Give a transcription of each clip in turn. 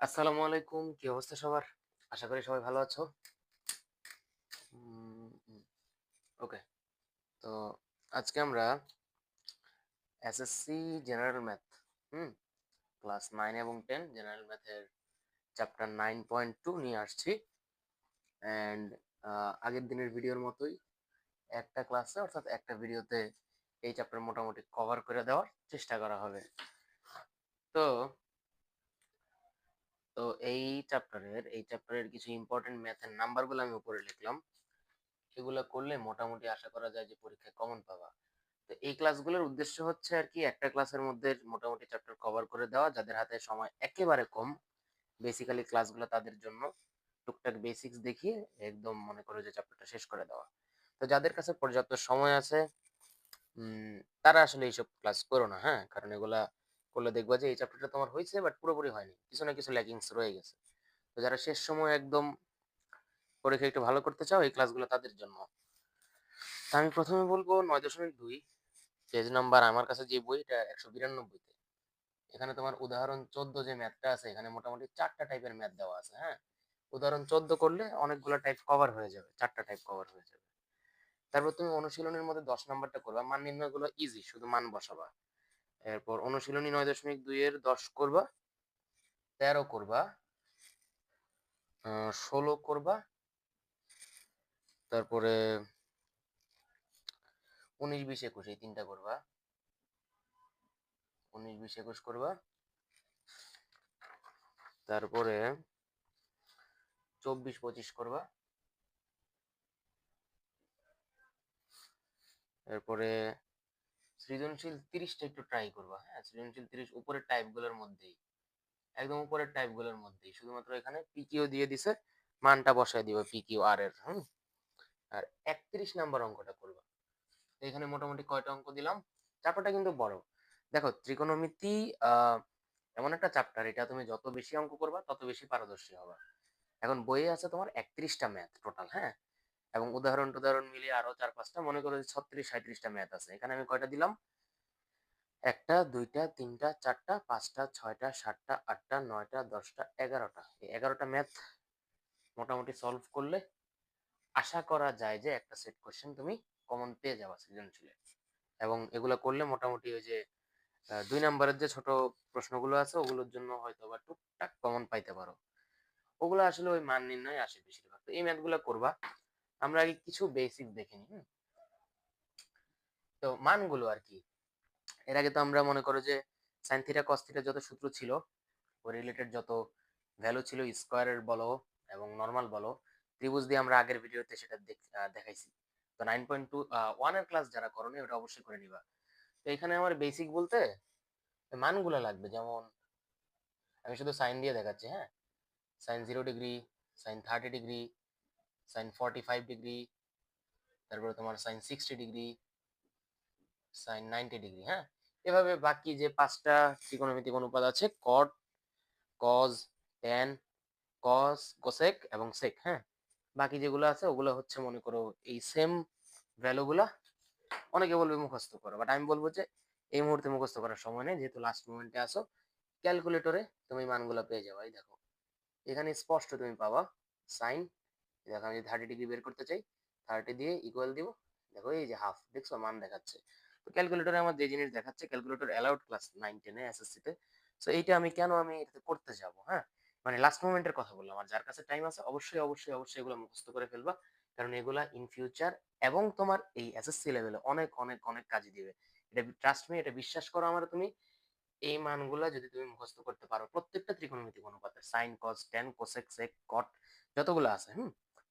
আসসালামু আলাইকুম, কি অবস্থা সবার? আশা করি সবাই ভালো আছো। ওকে। তো আজকে আমরা এসএসসি জেনারেল ম্যাথ, হুম, ক্লাস 9 এবং 10 জেনারেল ম্যাথের চ্যাপ্টার 9.2 নিয়ে আসছি। অ্যান্ড আগের দিনের ভিডিওর মতোই একটা ক্লাসে অর্থাৎ একটা ভিডিওতে এই চ্যাপ্টার মোটামুটি কভার করে দেওয়ার চেষ্টা করা হবে। তো তো এই চ্যাপ্টারের কিছু ইম্পর্টেন্ট ম্যাথের নাম্বারগুলো আমি উপরে লিখলাম। সেগুলো করলে মোটামুটি আশা করা যায় যে পরীক্ষায় কমন পাবা। তো এই ক্লাসগুলোর উদ্দেশ্য হচ্ছে আর কি একটা ক্লাসের মধ্যে মোটামুটি চ্যাপ্টার কভার করে দেওয়া, যাদের হাতে সময় একেবারে কম। বেসিক্যালি ক্লাসগুলো তাদের জন্য, টুকটাক বেসিক্স দেখিয়ে একদম মনে করো যে চ্যাপ্টারটা শেষ করে দেওয়া। তো যাদের কাছে পর্যাপ্ত সময় আছে তারা আসলে এইসব ক্লাস করো না, হ্যাঁ, কারণ এগুলা করলে দেখবা যে এই চ্যাপ্টারটা তোমার হয়েছে বাট পুরোপুরি হয়নি, কিছু না কিছু ল্যাকিংস রয়ে গেছে। তো যারা শেষ সময় একদম পরীক্ষা একটু ভালো করতে চাও এই ক্লাসগুলো তাদের জন্য। তা আমি প্রথমে বলবো 9.2 পেজ নাম্বার, আমার কাছে যে বই এটা 192-তে। এখানে তোমার উদাহরণ 14 যে ম্যাথটা আছে, এখানে মোটামুটি 4টা টাইপের ম্যাথ দেওয়া আছে, হ্যাঁ। উদাহরণ 14 করলে অনেকগুলো টাইপ কভার হয়ে যাবে, 4টা টাইপ কভার হয়ে যাবে। তারপর তুমি অনুশীলনের মধ্যে 10 নাম্বারটা করবা, মান নির্ণয় গুলো ইজি, শুধু মান বসাবা। এরপর অনুশীলনী 9.2 এর 10 করবা, 13 করবা, 16 করবা, তারপরে 19, 20, 21 এই তিনটা করবা। 19, 20, 21 করবা। তারপরে 24, 25 করবা। এরপরে সৃজনশীল 30টা একটু ট্রাই করবা, হ্যাঁ, সৃজনশীল 30 উপরের টাইপ গুলোর মধ্যেই, একদম উপরের টাইপ গুলোর মধ্যেই, শুধুমাত্র এখানে পিকিউ দিয়ে দিছে, মানটা বসায় দিবা পিকিউ আর এর, আর 31 নাম্বার অঙ্কটা করবা। তো এখানে মোটামুটি কয়টা অঙ্ক দিলাম, চ্যাপ্টারটা কিন্তু বড়। দেখো ত্রিকোণমিতি এমন একটা চ্যাপ্টার, এটা তুমি যত বেশি অঙ্ক করবা তত বেশি পারদর্শী হবা। এখন বইয়ে আছে তোমার 31টা ম্যাথ টোটাল, হ্যাঁ, এবং উদাহরণ টুদাহরণ মিলিয়ে আরো 4-5টা, মনে করো 36-37টা ম্যাথ আছে। এখানে আমি কয়টা দিলাম, একটা, দুইটা, তিনটা, চারটা, পাঁচটা, ছয়টা, সাতটা, আটটা, নয়টা, 10টা, 11টা। এই 11টা ম্যাথ মোটামুটি সলভ করলে আশা করা যায় যে একটা সেট কোশ্চেন তুমি কমন পেয়ে যাবা সৃজনশীলে। এবং এগুলো করলে মোটামুটি ওই যে 2 নাম্বারের যে ছোট প্রশ্নগুলো আছে ওগুলোর জন্য হয়তো বা টুকটাক কমন পাইতে পারো। ওগুলো আসলে ওই মান নির্ণয় আসে বেশিরভাগ। তো এই ম্যাথগুলো করবা। আমরা আগে কিছু বেসিক দেখে নিই। তো মানগুলো আর কি, এর আগে তো আমরা মনে করো যে সাইন থিটা কস থিটা যত সূত্র ছিল, ওই রিলেটেড যত ভ্যালু ছিল, স্কোয়ারের বলো এবং নর্মাল বলো, ত্রিভুজ দিয়ে আমরা আগের ভিডিওতে সেটা দেখাইছি। তো 9.2 এর ক্লাস যারা করোনি ওটা অবশ্যই করে নিবা। তো এখানে আমার বেসিক বলতে মানগুলো লাগবে, যেমন আমি শুধু সাইন দিয়ে দেখাচ্ছি, হ্যাঁ। Sine 0 degree, sine 30 degree, sine 45 degree, তারপরে তোমার সাইন 60 ডিগ্রি, সাইন 90 ডিগ্রি, হ্যাঁ। এভাবে বাকি যে 5টা ত্রিকোণমিতিক অনুপাত আছে, কট, কজ, ট্যান, কস, কোসেক এবং সেক, হ্যাঁ। বাকি যেগুলো আছে ওগুলো হচ্ছে মনে করো এই সেম ভ্যালুগুলা। অনেকে বলবে মুখস্থ করো, বাট আমি বলবো যে এই মুহূর্তে মুখস্থ করার সময় নেই, যেহেতু লাস্ট মোমেন্টে আসো। ক্যালকুলেটরে তুমি মানগুলো পেয়ে যাবে, এই দেখো এখানে স্পষ্ট তুমি পাবা সাইন। দেখো আমি যদি 30 ডিগ্রি বের করতে চাই, 30 দিয়ে ইকুয়াল দিব, দেখো এই যে হাফ, দেখছো মান দেখাচ্ছে। তো ক্যালকুলেটরে আমার যে জিনিস দেখাচ্ছে, ক্যালকুলেটর অ্যালাউড ক্লাস 9-10-এ এসএসসি তে। সো এইটা আমি কেন আমি এটাতে করতে যাব, হ্যাঁ, মানে লাস্ট মোমেন্টের কথা বললাম। আর যার কাছে টাইম আছে অবশ্যই অবশ্যই অবশ্যই এগুলো মুখস্থ করে ফেলবা, কারণ এগুলা ইন ফিউচার এবং তোমার এই এসএসসি লেভেলে অনেক অনেক অনেক কাজে দিবে। এটা ট্রাস্ট মি, এটা বিশ্বাস করো আমার তুমি। এই মানগুলা যদি তুমি মুখস্থ করতে পারো, প্রত্যেকটা ত্রিকোণমিতিক অনুপাতের sine cos tan cosec sec cot যতগুলো আছে,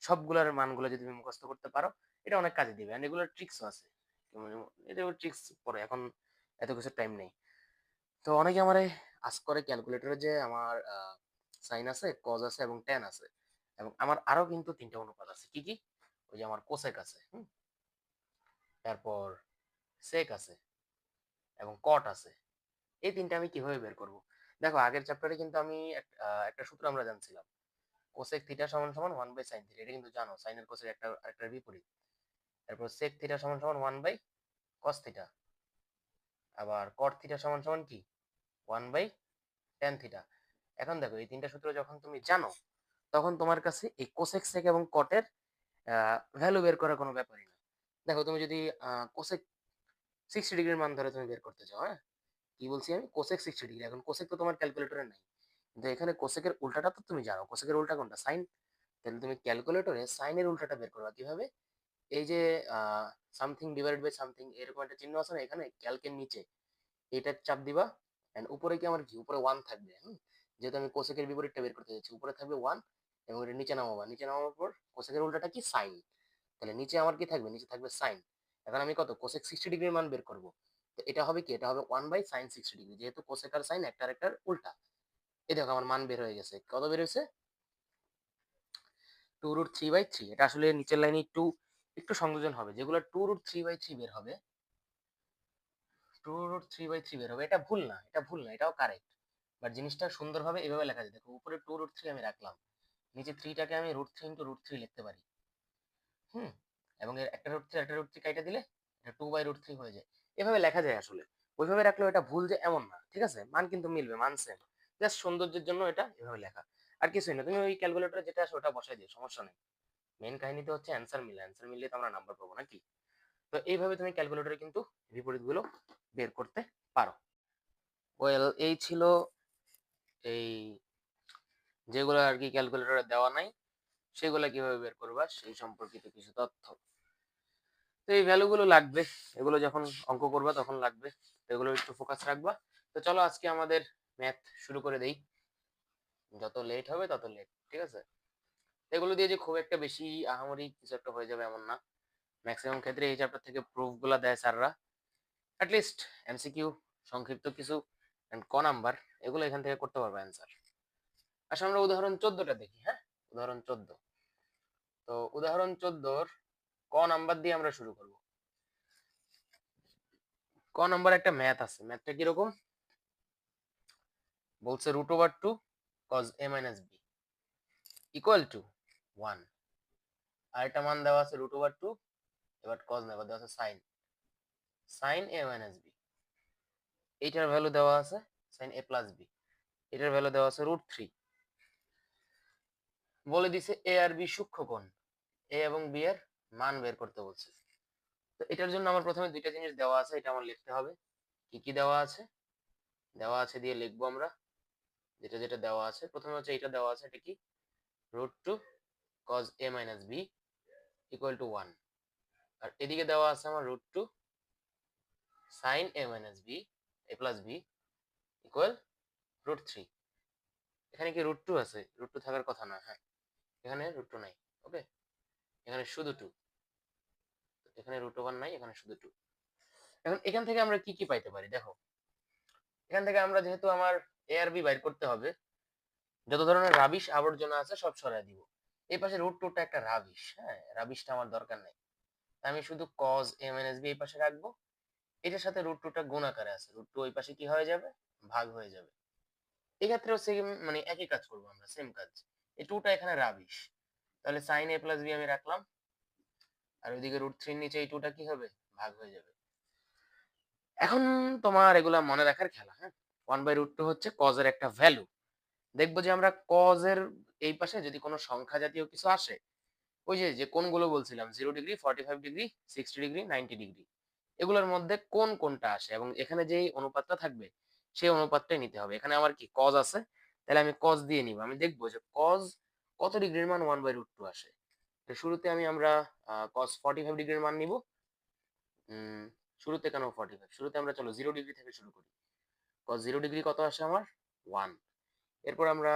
সবগুলোর মানগুলো যদি তুমি মুখস্থ করতে পারো, এটা অনেক কাজে দিবে। এন্ড এগুলোর ট্রিক্সও আছে, মানে এটা ট্রিক্স পরে, এখন এত কিছু টাইম নেই। তো অনেকে আমারে আজ করে ক্যালকুলেটরে যে আমার সাইন আছে, কজ আছে এবং ট্যান আছে, এবং আমার আরো কিন্তু 3টা অনুপাত আছে। কি কি? ওই যে আমার কোসেক আছে, তারপর সেক আছে এবং কট আছে। এই 3টা আমি কিভাবে বের করব? দেখো আগের চ্যাপ্টারে কিন্তু আমি একটা সূত্র আমরা জানছিলাম, কোসেক থিটা সমান সমান 1/sin থিটা। এটা কিন্তু জানো, সাইনের কোসের একটা আরেকটার বিপরীত। তারপর সেক থিটা সমান সমান 1/cos থিটা। আবার কট থিটা সমান সমান কি? 1/tan theta. এখন দেখো এই তিনটা সূত্র যখন তুমি জানো তখন তোমার কাছে এই কোসেক সেক এবং কটের ভ্যালু বের করার কোনো ব্যাপারই না। দেখো তুমি যদি কোসেক 60 ডিগ্রির মান ধরে তুমি বের করতে চাও, হ্যাঁ, কি বলছি আমি, কোসেক 60 ডিগ্রি। এখন কোসেক তো তোমার ক্যালকুলেটরে নাই, কিন্তু এখানে কোসেকের উল্টাটা তো তুমি জানো, কোসেকের উল্টা কোনটা, সাইন। তাহলে তুমি ক্যালকুলেটরে সাইনের উল্টাটা বের করবা কিভাবে? এই যে সামথিং ডিভাইডেড বাই সামথিং এরকম একটা চিহ্ন আছে না এখানে ক্যালকের নিচে, এটা চাপ দিবা। এন্ড উপরে কি আমার কি, উপরে ওয়ান থাকবে। যেহেতু আমি কোসেকের বিপরীতটা বের করতে যাচ্ছি, উপরে থাকবে ওয়ান এবং এটা নিচে নামাবা, নিচে নামানোর পর কোসেকের উল্টাটা কি, সাইন। তাহলে নিচে আমার কি থাকবে, নিচে থাকবে সাইন। এখন আমি কত কোসেক 60 ডিগ্রির মান বের করব, তো এটা হবে কি, এটা হবে 1/sin 60 ডিগ্রি, যেহেতু কোসেক আর সাইন একটা আরেকটার উল্টা। এই দেখো আমার মান বের হয়ে গেছে, কত বের হয়েছে, 2√3/3। এটা আসলে নিচের লাইনে একটু একটু সংযোজন হবে, যেগুলো 2√3/3 বের হবে, 2√3/3 বের হবে, এটা ভুল না, এটা ভুল না, এটাও কারেক্ট। বাট জিনিসটা সুন্দরভাবে এভাবে লেখা যায়, দেখো উপরে 2√3 আমি রাখলাম, নিচে 3টাকে আমি √3 × √3 লিখতে পারি। হুম, এবং এর একটা √3 কাইটা দিলে এটা 2/√3 হয়ে যায়। এভাবে লেখা যায় আসলে, ওইভাবে রাখলেও এটা ভুল যে এমন না, ঠিক আছে, মান কিন্তু মিলবে, মান সেম। জাস্ট সৌন্দর্যের জন্য এটা এভাবে লেখা, আর কিছুই না। তুমি ওই ক্যালকুলেটরে যেটা আছে ওটা বসাই দিও, সমস্যা নেই। মেইন কাহিনীতে হচ্ছে অ্যান্সার মিলে, অ্যান্সার মিললে তো আমরা নাম্বার পাবো নাকি। তো এইভাবে তুমি ক্যালকুলেটরে কিন্তু বিপরীতগুলো বের করতে পারো। ওয়েল, এই ছিল এই যেগুলো আর কি ক্যালকুলেটরে দেওয়া নাই সেগুলো কিভাবে বের করবা সেই সম্পর্কিত কিছু তথ্য। তো এই ভ্যালুগুলো লাগবে, এগুলো যখন অঙ্ক করবা তখন লাগবে, তো এগুলো একটু ফোকাস রাখবা। তো চলো আজকে আমাদের ম্যাথ শুরু করে দেই, যত লেট হবে তত লেট, ঠিক আছে। এগুলো দিয়ে যে খুব একটা বেশি আহামরি কিছু একটা হয়ে যাবে এমন না, ম্যাক্সিমাম ক্ষেত্রে এই চ্যাপ্টার থেকে প্রুফ গুলা দেয় স্যাররা, অ্যাটলিস্ট এমসিকিউ সংক্ষিপ্ত কিছু এন্ড ক নাম্বার, এগুলো এখান থেকে করতে পারবে অ্যান্সার। আসলে আমরা উদাহরণ 14টা দেখি, হ্যাঁ, উদাহরণ 14। তো উদাহরণ 14 ক নাম্বার দিয়ে আমরা শুরু করব। ক নাম্বার একটা ম্যাথ আছে, ম্যাথটা কিরকম বলছে, √2 cos a minus b equal to 1। আর একটা মান দেওয়া আছে √2, এবার cos না, এবার দেওয়া আছে sin a minus b, এইটার ভ্যালু দেওয়া আছে sin a plus b, এটার ভ্যালু দেওয়া আছে √3। বলে দিছে a আর b সূক্ষ্ম কোণ, a এবং b এর মান বের করতে বলছে। তো এটার জন্য আমার প্রথমে দুইটা জিনিস দেওয়া আছে, এটা আমার লিখতে হবে। কি কি দেওয়া আছে, দেওয়া আছে দিয়ে লিখবো আমরা, যেটা যেটা দেওয়া আছে। প্রথমে হচ্ছে এটা দেওয়া আছে, এটা কি, √2 cos a minus b equal to 1। আর এদিকে দেওয়া আছে আমার √2 sin a minus b a plus b equal √3। এখানে কি √2 আছে, √2 থাকার কথা না, হ্যাঁ, এখানে √2 নাই, ওকে, এখানে শুধু 2, এখানে √1 নাই, এখানে শুধু 2। এখন এখান থেকে আমরা কি কি পাইতে পারি, দেখো এখান থেকে আমরা, যেহেতু আমার a আর b বাইর করতে হবে, যত ধরনের রাবিশ আবর্জনা আছে সব সরাই দিব। এই পাশে √2টা একটা রাবিশ, হ্যাঁ, রাবিশটা আমার দরকার নাই, আমি শুধু cos a minus b এই পাশে রাখবো। এটার সাথে √2টা গুণ আকারে আছে, √2 ওই পাশে কি হয়ে যাবে, ভাগ হয়ে যাবে। এক্ষেত্রেও সেম, মানে একই কাজ করবো আমরা, সেম কাজ। এই 2টা এখানে রাবিশ, তাহলে sin a plus b আমি রাখলাম, আর ওইদিকে √3 এর নিচে এই 2টা কি হবে, ভাগ হয়ে যাবে। এখন তোমার এগুলা মনে রাখার খেলা, হ্যাঁ। 1/√2 হচ্ছে cos এর একটা ভ্যালু। দেখবো যে আমরা cos এর এই পাশে যদি কোনো সংখ্যা জাতীয় কিছু আসে, ওই যে যে কোণগুলো বলছিলাম 0 ডিগ্রি, 45 ডিগ্রি, 60 ডিগ্রি, 90 ডিগ্রি, এগুলোর মধ্যে কোন কোনটা আসে এবং এখানে যে অনুপাতটা থাকবে সেই অনুপাতটাই নিতে হবে। এখানে আমার কি cos আছে, তাহলে আমি cos দিয়ে নিব। আমি দেখবো যে cos কত ডিগ্রির মান 1/√2 আসে। তো শুরুতে আমরা cos 45 ডিগ্রির মান নিব। শুরুতে কেন 45, শুরুতে আমরা চলো 0 ডিগ্রি থেকে শুরু করি। cos 0 ডিগ্রি কত আসে আমার, 1। এরপর আমরা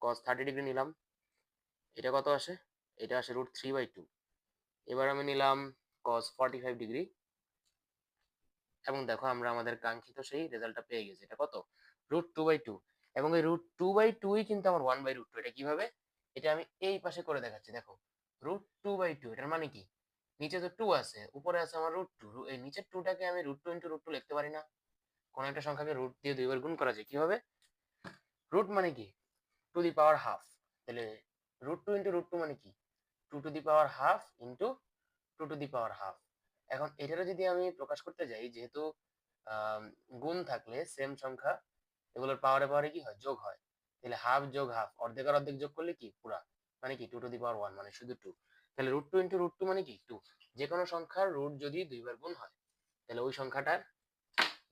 cos 30 ডিগ্রি নিলাম, এটা কত আসে, এটা আসে √3/2। এবার আমি নিলাম cos 45 ডিগ্রি, এবং দেখো আমরা আমাদের কাঙ্ক্ষিত সেই রেজাল্টটা পেয়ে গেছি। এটা কত, √2/2। এবং এই √2/2ই কিন্তু আমার 1/√2। এটা কিভাবে, এটা আমি এই পাশে করে দেখাচ্ছি, দেখো √2/2, এটার মানে কি, নিচে তো 2 আছে, উপরে আছে আমার √2, এই নিচের 2টাকে আমি √2 × √2 লিখতে পারি না? কোন একটা সংখ্যাকে রুট দিয়ে দুইবার গুণ করা যায়, কিভাবে, রুট মানে কি, টু দি পাওয়ার হাফ। তাহলে √2 × √2 মানে কি, 2 to the power half into 2 to the power half. এখন এটারও যদি আমি প্রকাশ করতে যাই, যেহেতু গুণ থাকলে সেম সংখ্যা, এগুলোর পাওয়ারে পাওয়ারে কি হয়, যোগ হয়। তাহলে হাফ যোগ হাফ, অর্ধেক আর অর্ধেক যোগ করলে কি পুরা, মানে কি 2 to the power 1 মানে শুধু 2। তাহলে √2 × √2 মানে কি 2। যে কোনো সংখ্যার রুট যদি দুইবার গুণ হয় তাহলে ওই সংখ্যাটার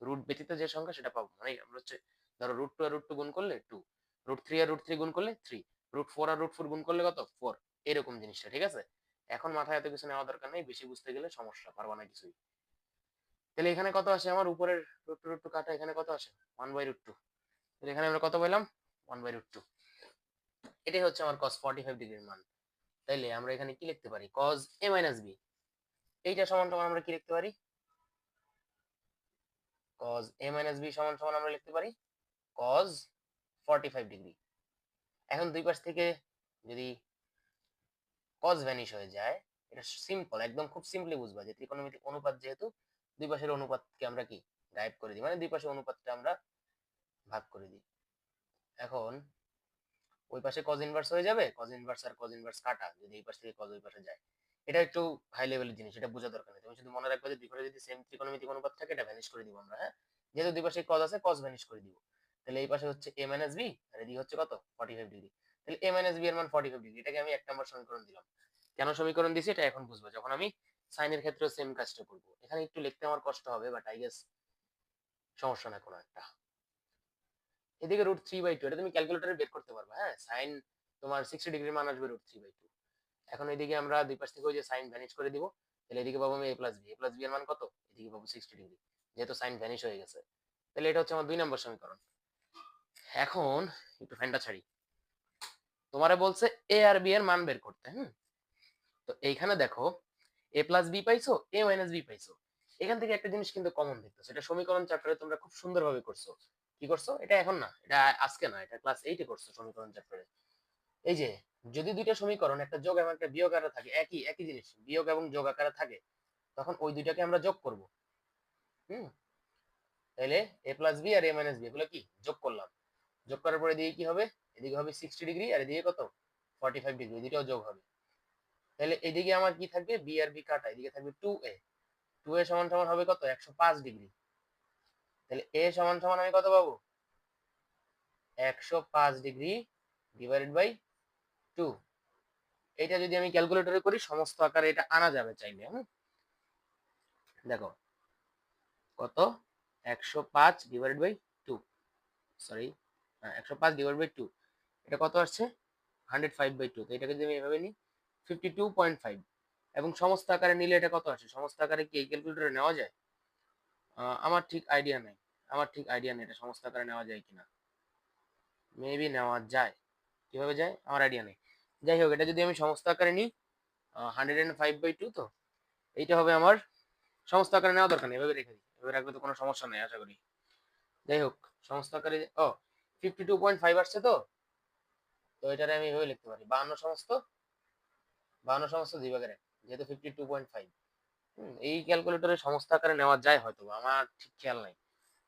রুট ব্যতীত যে সংখ্যা সেটা পাবো। মানে আমরা হচ্ছে ধরো √2 আর √2 গুণ করলে 2, √3 আর √3 গুণ করলে 3, √4 আর √4 গুণ করলে কত 4, এরকম জিনিসটা। ঠিক আছে, এখন মাথায় এত কিছু নেওয়া দরকার নেই, বেশি বুঝতে গেলে সমস্যা, পারবা না কিছুই। তাহলে এখানে কত আসে আমার উপরের √2 কাটা, এখানে কত আসে 1/√2। তাহলে এখানে আমরা কত পেলাম 1/√2। এটাই হচ্ছে আমার cos 45 ডিগ্রির মান। তাইলে আমরা এখানে কি লিখতে পারি, cos a - b, এইটা সমান সমান আমরা কি লিখতে পারি, cos a - b সমান সমান আমরা লিখতে পারি cos 45 ডিগ্রি। এখন দুই পাশ থেকে যদি cos ভ্যানিশ হয়ে যায়, এটা সিম্পল, একদম খুব সিম্পলি বুঝবা যে ত্রিকোণমিতিক অনুপাত যেহেতু দুই পাশের অনুপাতকে আমরা কি গায়েব করে দিই, মানে দুই পাশের অনুপাতটা আমরা ভাগ করে দিই। এখন ওই পাশে cos ইনভার্স হয়ে যাবে, cos ইনভার্স আর cos ইনভার্স কাটা, যদি এই পাশ থেকে cos ওই পাশে যায়। এটা একটু হাই লেভেলের জিনিস, এটা বোঝা দরকার নেই, তুমি শুধু মনে রাখবে যে দুই পাশে যদি সেম ত্রিকোণমিতিক অনুপাত থাকে এটা ভ্যানিশ করে দিব আমরা। হ্যাঁ, যেহেতু দুই পাশে cos আছে cos ভ্যানিশ করে দিব। তাহলে এই পাশে হচ্ছে a - b আর এদিকে হচ্ছে কত 45 ডিগ্রি। তাহলে a - b এর মান 45 ডিগ্রি, এটাকে আমি 1 নম্বর সমীকরণ দিলাম। কেন সমীকরণ দিছি এটা এখন বুঝবো, যখন আমি সাইনের ক্ষেত্রেও সেম কাজটা করব। এখানে একটু লিখতে আমার কষ্ট হবে, বাট আই গেস সমস্যা না কোনো একটা। এদিকে √3/2, এটা তুমি ক্যালকুলেটরে বের করতে পারবে। হ্যাঁ, সাইন তোমার 60 ডিগ্রির মান আসবে √3/2। এখন এদিকে আমরা দুই পাশ থেকে ওই যে সাইন ভ্যানিশ করে দিব, তাহলে এদিকে পাবো আমি a + b, এর মান কত, এদিকে পাবো 60 ডিগ্রি, যেহেতু সাইন ভ্যানিশ হয়ে গেছে। তাহলে এটা হচ্ছে আমার 2 নম্বর সমীকরণ। এখন একটু ফ্যানটা ছাড়ি, তোমারে বলছে a আর b এর মান বের করতে। তো এইখানে দেখো a + b পাইছো, a - b পাইছো। এখান থেকে একটা জিনিস কিন্তু কমন দেখতেছো, এটা সমীকরণ চ্যাপ্টারে তোমরা খুব সুন্দরভাবে করছো। কি করছো, এটা এখন না, এটা আজকে না, এটা ক্লাস 8 এ করছো সমীকরণ চ্যাপ্টারে। এই যে যদি দুইটা সমীকরণ একটা যোগ এবং একটা বিয়োগ আকারে থাকে, একই একই জিনিস বিয়োগ এবং যোগ আকারে থাকে, তখন ওই দুইটাকে আমরা যোগ করব। হুম, তাহলে a + b R a - b এগুলো কি যোগ করলাম, যোগ করার পরে এদিকে কি হবে, এদিকে হবে 60 ডিগ্রি আর এদিকে কত 45 ডিগ্রি, দুইটাও যোগ হবে। তাহলে এদিকে আমার কি থাকবে, b আর b কাটা, এদিকে থাকবে 2a, 2a সমান সমান হবে কত 105 ডিগ্রি। তাহলে a সমান সমান আমি কত পাবো 105 ডিগ্রি ডিভাইডেড বাই 2। এটা যদি আমি ক্যালকুলেটরে করি সমস্ত আকারে এটা আনা যাবে চাইলে। দেখো কত 105 divided by 2, sorry 105 divide by 2, এটা কত আসছে 105/2। তো এটাকে যদি আমি এভাবে নিই 52.5, এবং সমস্ত আকারে নিলে এটা কত আসে, সমস্ত আকারে কি এই ক্যালকুলেটরে নেওয়া যায়, আমার ঠিক আইডিয়া নেই, এটা সমস্ত আকারে নেওয়া যায় কিনা, মেবি নেওয়া যায়, কিভাবে যায় আমার আইডিয়া নেই। যাই হোক, এটা যদি আমি সমস্ত আকারে নিই 105/2, তো এইটা হবে আমার সমস্ত আকারে নেওয়া দরকার নেই, এভাবে রেখে দিই, এভাবে রাখলে তো কোনো সমস্যা নেই আশা করি। যাই হোক, সমস্ত আকারে 52.5 আসছে, তো তো এটারে আমি এভাবে লিখতে পারি 52 সমস্ত 2 ভাগের 1, যেহেতু 52.5। এই ক্যালকুলেটরে সমস্ত আকারে নেওয়া যায় হয়তো, আমার ঠিক খেয়াল নাই।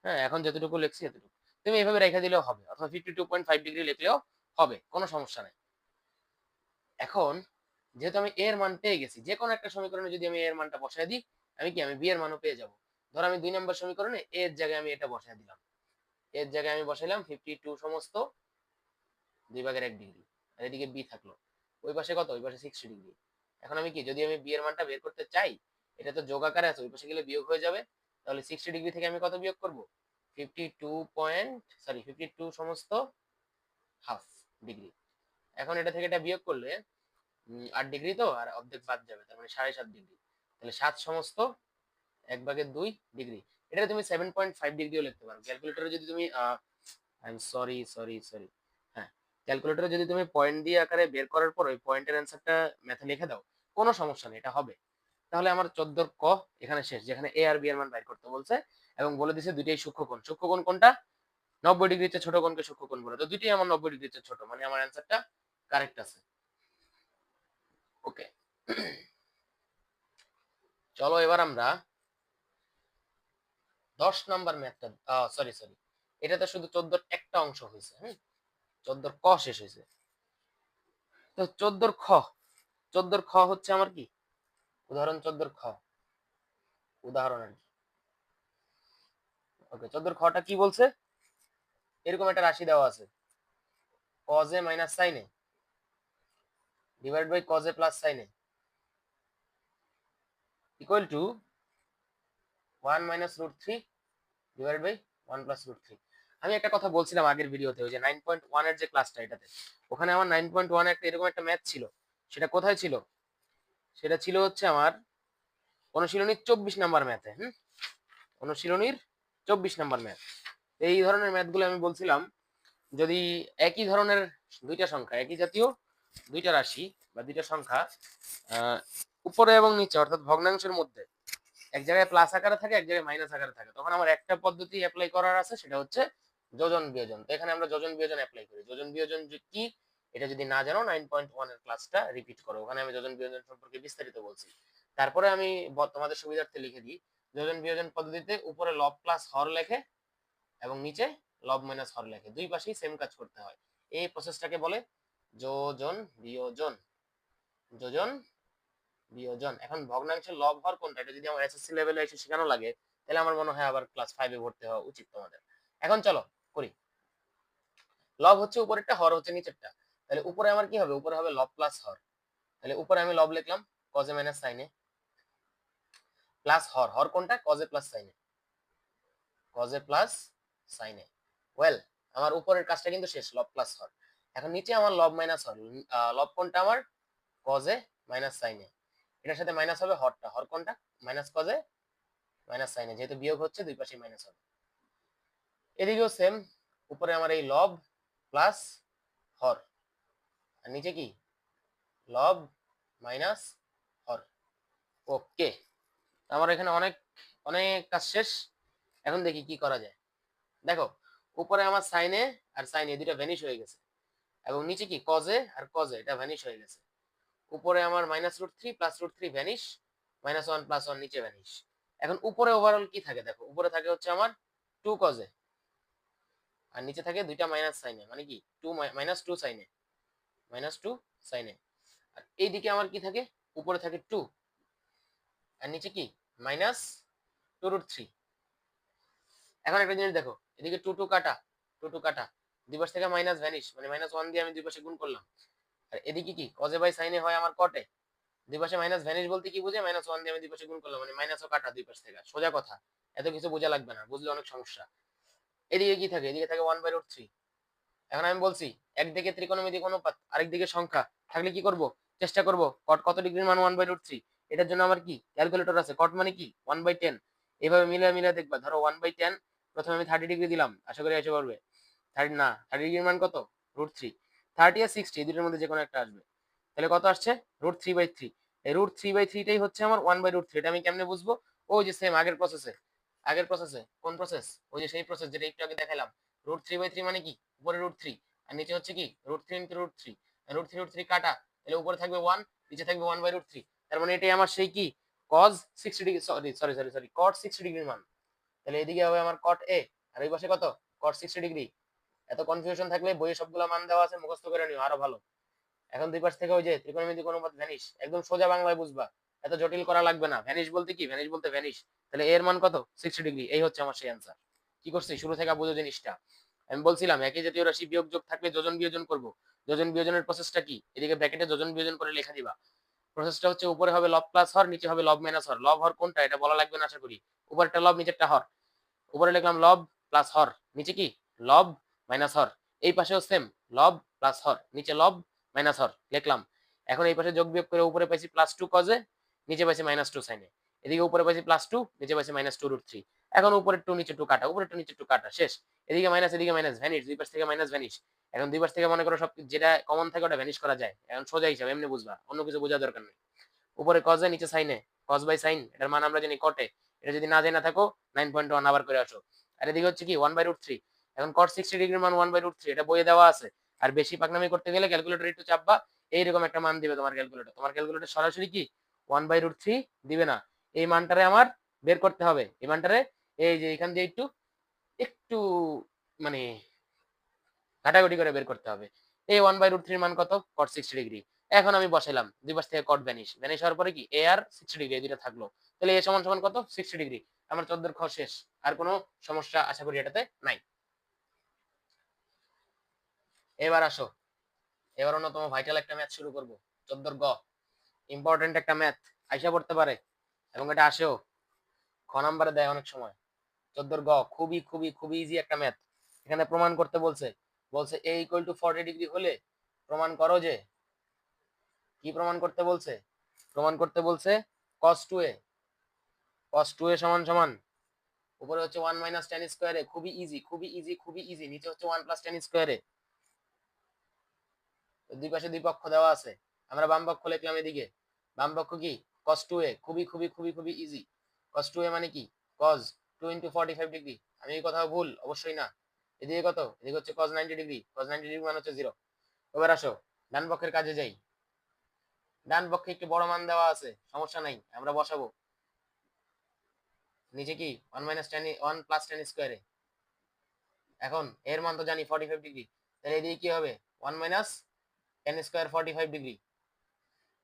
হ্যাঁ, এখন যতটুকু লিখছি এতটুকু তুমি এভাবে রেখে দিলেও হবে, অথবা 52.5 ডিগ্রি লিখলেও হবে, কোনো সমস্যা নাই। এখন যেহেতু আমি এর মান পেয়ে গেছি, যে কোনো একটা সমীকরণে যদি আমি এর মানটা বসায় দিই, আমি বি এর মানও পেয়ে যাব। ধর আমি 2 নম্বর সমীকরণে এর জায়গায় আমি এটা বসায় দিলাম, এর জায়গায় আমি বসাইলাম 52 সমস্ত 2 ভাগের 1 ডিগ্রি, আর এদিকে বি থাকলো, ওই পাশে কত, ওই পাশে 60 ডিগ্রি। এখন আমি কি, যদি আমি বি এর মানটা বের করতে চাই, এটা তো যোগ আকারে আছে, ওই পাশে গেলে বিয়োগ হয়ে যাবে, তাহলে 60 ডিগ্রি থেকে আমি কত বিয়োগ করব 52 সমস্ত হাফ ডিগ্রি। এখন এটা থেকে এটা বিয়োগ করলে 8 ডিগ্রি, তো আর অর্ধেক বাদ যাবে, তার মানে 7.5 ডিগ্রি। তাহলে 7 সমস্ত 1/2 ডিগ্রি। এটা তুমি 7.5 ডিগ্রিও লিখতে পারো ক্যালকুলেটরে, যদি তুমি আই এম সরি, হ্যাঁ, ক্যালকুলেটরে যদি তুমি পয়েন্ট দিয়ে আকারে বের করার পর ওই পয়েন্টের অ্যান্সারটা ম্যাথে লিখে দাও, কোনো সমস্যা নেই, এটা হবে। তাহলে আমার 14 ক এখানে শেষ, যেখানে এ আর বি এর মান বাইর করতে বলছে এবং বলে দিছে দুইটাই সূক্ষ্মকোণ। সূক্ষ্মকোণ কোনটা, 90 ডিগ্রির চেয়ে ছোট কোণকে সূক্ষ্মকোণ বলে, তো দুইটাই আমার 90 ডিগ্রির চেয়ে ছোট, মানে আমার অ্যান্সারটা কারেক্ট আছে। ওকে, চলো এবার আমরা 10 নাম্বার ম্যাথটা, সরি, এটাতে শুধু 14 একটা অংশ হয়েছে। 14 ক শেষ হয়েছে। তো 14 খ হচ্ছে আমার কি, উদাহরণ 14 খ, উদাহরণ আর কি। ওকে, 14 খটা কি বলছে, এরকম একটা রাশি দেওয়া আছে, cos a minus sin a divided by cos a plus sin a equal to 1 minus root 3 divided by 1 plus root 3। আমি একটা কথা বলছিলাম আগের ভিডিওতে, ওই যে 9.1 এর যে ক্লাসটা, এটাতে ওখানে আমার 9.1 একটা এরকম একটা ম্যাথ ছিল। সেটা কোথায় ছিল? সেটা ছিল হচ্ছে আমার অনুশীলনীর 24 নাম্বার ম্যাথে। অনুশীলনীর 24 নাম্বার ম্যাথ। এই ধরনের ম্যাথগুলো আমি বলছিলাম, যদি একই ধরনের দুইটা সংখ্যা, একই জাতীয় দুইটা রাশি বা দুইটা সংখ্যা উপরে এবং নিচে অর্থাৎ ভগ্নাংশের মধ্যে এক জায়গায় প্লাস আকারে থাকে, এক জায়গায় মাইনাস আকারে থাকে, তখন আমার একটা পদ্ধতি অ্যাপ্লাই করার আছে, সেটা হচ্ছে যোজন বিয়োজন। তো এখানে আমরা যোজন বিয়োজন অ্যাপ্লাই করি। যোজন বিয়োজন কি এটা যদি না জানো, 9.1 এর ক্লাসটা রিপিট করো, ওখানে আমি যোজন বিয়োজন সম্পর্কে বিস্তারিত বলছি। তারপরে আমি তোমাদের সুবিধার্থে লিখে দিই, যোজন বিয়োজন পদ্ধতিতে উপরে লব প্লাস হর লেখে এবং নিচে লব মাইনাস হর লেখে, দুই পাশেই সেম কাজ করতে হয়। এই প্রসেসটাকে বলে যোজন বিয়োজন। যোজন বিয়োজন। এখন ভগ্নাংশের লব হর কোনটা, এটা যদি আমার এসএসসি লেভেলে এসে শেখানো লাগে, তাহলে আমার মনে হয় আবার ক্লাস 5 এ ভর্তি হওয়া উচিত তোমাদের। এখন চলো করি। লব হচ্ছে উপরেরটা, হর হচ্ছে নিচেরটা। তাহলে উপরে আমার কি হবে? উপরে হবে লব প্লাস হর। তাহলে উপরে আমি লব লিখলাম cos a minus sin a plus হর। হর কোনটা? cos a plus sin a। cos a plus sin a। Well, আমার উপরের কাজটা কিন্তু শেষ, লব প্লাস হর। এখন নিচে আমার লব মাইনাস হর। লব কোনটা আমার? cos a minus sin a। এটার সাথে মাইনাস হবে হরটা। হর কোনটা? Minus cos a minus sin a। যেহেতু বিয়োগ হচ্ছে, দুই পাশে মাইনাস হবে। এদিকেও সেম, উপরে আমার এই লব প্লাস হর, আর নিচে কি? লব মাইনাস হর। ওকে, আমার এখানে অনেক অনেক কাজ শেষ। এখন দেখি কি করা যায়। দেখো, উপরে আমার সাইনে আর সাইনে দুইটা ভ্যানিশ হয়ে গেছে, এবং নিচে কি কজে আর কজে এটা ভ্যানিশ হয়ে গেছে। উপরে আমার minus root three plus root three vanish, minus one plus one নিচে ভ্যানিশ। এখন উপরে ওভারঅল কি থাকে? দেখো, উপরে থাকে হচ্ছে আমার টু কজে, আর নিচে থাকে দুইটা মাইনাস সাইনে, মানে কি টু মাইনাস টু সাইনে, মাইনাস টু সাইনে। আর এইদিকে আমার কি থাকে? উপরে থাকে টু, আর নিচে কি মাইনাস টু রুট থ্রি। এখন একটা জিনিস দেখো, এদিকে টু টু কাটা, টু টু কাটা, দুই পাশ থেকে মাইনাস ভ্যানিশ, মানে মাইনাস ওয়ান দিয়ে আমি দুই পাশে গুণ করলাম। আর এদিকে কি কজে বাই সাইনে হয় আমার কটে, দুই পাশে মাইনাস ভ্যানিশ বলতে কি বুঝে? মাইনাস ওয়ান দিয়ে আমি দুই পাশে গুণ করলাম, মানে মাইনাসও কাটা দুই পাশ থেকে, সোজা কথা। এত কিছু বোঝা লাগবে না, বুঝলে অনেক সমস্যা। এদিকে কি থাকে? এদিকে থাকে ওয়ান বাই রুট থ্রি। এখন আমি বলছি, একদিকে ত্রিকোণমিতিক অনুপাত, আরেকদিকে সংখ্যা থাকলে কি করব? চেষ্টা করব কট কত ডিগ্রির মান ওয়ান বাই রুট থ্রি। এটার জন্য আমার কি ক্যালকুলেটর আছে। কট মানে কি? One by ten. এইভাবে মিলে মিলে দেখবা। ধরো ওয়ান বাই টেন, প্রথমে আমি 30 ডিগ্রি দিলাম, আশা করি এসে পড়বে। 30 না, 30 ডিগ্রির মান কত? Root three. 30 আর 60 দুটোর মধ্যে যে কোনো একটা আসবে। তাহলে কত আসছে? Root three by three. এই রুট থ্রি বাই থ্রিটাই হচ্ছে আমার ওয়ান বাই রুট থ্রি। এটা আমি কেমনে বুঝবো? ওই যে সেম আগের প্রসেসে। আগের প্রসেসে কোন প্রসেস? ওই যে সেই প্রসেস যেটা একটু আগে দেখালাম। রুট থ্রি বাই থ্রি মানে কি? উপরে রুট থ্রি, আর নিচে হচ্ছে কি root three into root three. Root three কাটা, তাহলে উপরে থাকবে ওয়ান, নিচে থাকবে ওয়ান বাই রুট থ্রি। তার মানে এটাই আমার সেই কি cos 60 degree, sorry sorry sorry sorry cot 60 ডিগ্রির মান। তাহলে এদিকে হবে আমার কট এ, আর এই পাশে কত? কট 60 ডিগ্রি। এত কনফিউশন থাকলে বইয়ে সবগুলো মান দেওয়া আছে, মুখস্থ করে নিও আরো ভালো। এখন দুই পাশ থেকে ওই যে ত্রিকোণমিতিক অনুপাত ভ্যানিশ, একদম সোজা বাংলায় বুঝবা, এত জটিল করা লাগবে না। ভ্যানিশ বলতে কি? ভ্যানিশ বলতে ভ্যানিশ। তাহলে এর মান কত? 60 ডিগ্রি। এই হচ্ছে আমার সেই অ্যান্সার। কি করছি? শুরু থেকে বুঝো জিনিসটা। আমি বলছিলাম একই জাতীয় রাশি বিয়োগ যোগ থাকলে যোজন বিয়োজন করব। যোজন বিয়োজনের প্রসেসটা কি? এদিকে ব্র্যাকেটে যোজন বিয়োজন করে লেখা দিবা। প্রসেসটা হচ্ছে, উপরে হবে লব প্লাস হর, নিচে হবে লব মাইনাস হর। লব হর কোনটা এটা বলা লাগবে না আশা করি। উপরেরটা লব, নিচেরটা হর। উপরে লিখলাম লব প্লাস হর, নিচে কি লব মাইনাস হর। এই পাশেও সেম, লব প্লাস হর, নিচে লব মাইনাস হর লিখলাম। এখন এই পাশে যোগ বিয়োগ করে উপরে পাইছি প্লাস টু কজে, নিচে পাইছি মাইনাস টু সাইনে। এদিকে উপরে পাইছি প্লাস টু, নিচে পাইছি মাইনাস টু রুট থ্রি। এখন উপরে টু নিচে টু কাটা, উপরে টু নিচে টু কাটা, শেষ। এদিকে মাইনাস, এদিকে মাইনাস, ভ্যানিশ, দুই পাশ থেকে মাইনাস ভ্যানিশ। এখন দুই পাশ থেকে মনে করো সব যেটা কমন থাকে ওটা ভ্যানিশ করা যায়। এখন সোজা হিসাব এমনি বুঝবা, অন্য কিছু বোঝার দরকার নেই। উপরে কজে, নিচে সাইনে, কজ বাই সাইন, এটার মান আমরা জানি কটে। এটা যদি না জেনে থাকো 9.1 আবার করে আসো। আর এদিকে হচ্ছে কি ওয়ান বাই রুট থ্রি। এখন কট 60 ডিগ্রির মান ওয়ান বাই রুট থ্রি, এটা বইয়ে দেওয়া আছে। আর বেশি পাকনামি করতে গেলে ক্যালকুলেটর একটু চাপবা, এইরকম একটা মান দিবে তোমার ক্যালকুলেটর। তোমার ক্যালকুলেটর সরাসরি কি ওয়ান বাই রুট থ্রি দিবে না, এই মানটারে আমার বের করতে হবে। এই মানটারে এই যে এখান দিয়ে একটু একটু মানে কাটাকুটি করে বের করতে হবে। এই ওয়ান বাই রুট থ্রির মান কত? কট 60 ডিগ্রি। এখন আমি বসাইলাম, দুই পাশ থেকে কট ভ্যানিশ, ভ্যানিশ হওয়ার পরে কি এ আর 60 ডিগ্রি, এই দুইটা থাকলো। তাহলে এ সমান সমান কত? 60 ডিগ্রি। আমার 14 খ শেষ। আর কোনো সমস্যা আশা করি এটাতে নাই। এবার আসো, এবার অন্যতম ভাইটাল একটা ম্যাথ শুরু করব। 14 গ, ইম্পর্টেন্ট একটা ম্যাথ, আইসা পড়তে পারে এবং এটা আসেও, খ নাম্বারে দেয় অনেক সময়। 14 গ খুবই খুবই খুবই ইজি একটা ম্যাথ। এখানে প্রমাণ করতে বলছে, বলছে a ইকুয়াল টু 40 ডিগ্রি হলে প্রমাণ করো যে, কি প্রমাণ করতে বলছে? প্রমাণ করতে বলছে cos 2a, cos 2a সমান সমান উপরে হচ্ছে 1 মাইনাস tan স্কয়ারে, খুবই ইজি খুবই ইজি খুবই ইজি, নিচে হচ্ছে 1 প্লাস tan স্কয়ারে, দুই পাশে দুই পক্ষ দেওয়া আছে। আমরা বাম পক্ষ লিখলাম এদিকে, বাম পক্ষ কি cos 2a, খুবই খুবই খুবই খুবই ইজি। cos 2a মানে কি cos 2 ইনটু 45 ডিগ্রি, আমি এই কথা ভুল অবশ্যই না। এদিকে কত, এদিকে হচ্ছে cos 90 ডিগ্রি, cos 90 ডিগ্রি মানে হচ্ছে 0। এবার আসো ডান পক্ষের কাজে যাই। ডান পক্ষে একটু বড় মান দেওয়া আছে, সমস্যা নাই, আমরা বসাবো। নিচে কি 1 মাইনাস tan 1 প্লাস tan স্কয়ারে, এখন এর মান তো জানি 45 ডিগ্রি, তাহলে এদিকে কি হবে 1 মাইনাস tan স্কয়ার 45 ডিগ্রি,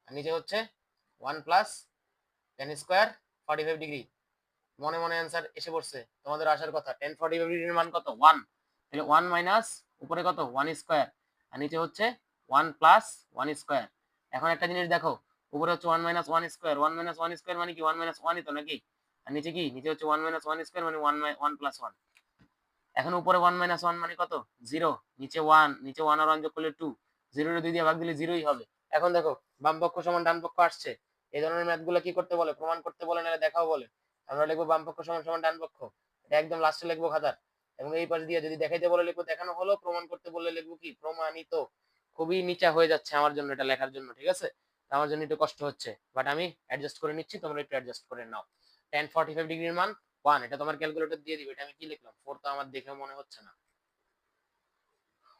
আর নিচে হচ্ছে 1 প্লাস tan স্কয়ার 45 ডিগ্রি। মনে মনে অ্যান্সার এসে পড়ছে, তোমাদের আসার কথা। tan 45 ডিগ্রির মান কত 1, তাহলে 1 মাইনাস উপরে কত 1 স্কয়ার, আর নিচে হচ্ছে 1 প্লাস 1 স্কয়ার। এখন একটা জিনিস দেখো, উপরে হচ্ছে 1 মাইনাস 1 স্কয়ার, 1 মাইনাস 1 স্কয়ার মানে কি 1 মাইনাস 1ই তো নাকি, আর নিচে কি, নিচে হচ্ছে 1 মাইনাস 1 স্কয়ার মানে 1 প্লাস 1। এখন উপরে 1 মাইনাস 1 মানে কত 0, নিচে 1, নিচে 1 আর 1 যোগ করলে 2, 0 এর 2 দিয়ে ভাগ দিলে 0ই হবে। এখন দেখো বাম পক্ষ সমান ডান পক্ষ আসছে, এই ধরনের ম্যাথগুলো কি করতে বলে, প্রমাণ করতে বলে, না দেখাও বলে। আমরা লিখবো বাম পক্ষ সমান সমান ডান পক্ষ, এটা একদম লাস্টে লিখবো খাতার, এবং এই পাশ দিয়ে যদি দেখাইতে বলে লিখবো দেখানো হলো, প্রমাণ করতে বললে লিখবো কি প্রমাণিত। খুবই নিচা হয়ে যাচ্ছে আমার জন্য এটা লেখার জন্য, ঠিক আছে, আমার জন্য একটু কষ্ট হচ্ছে, বাট আমি অ্যাডজাস্ট করে নিচ্ছি, তোমরা একটু অ্যাডজাস্ট করে নাও। tan 45 ডিগ্রির মান 1, এটা তোমার ক্যালকুলেটর দিয়ে দিবে। এটা আমি কি লিখলাম 4, তো আমার দেখে মনে হচ্ছে না।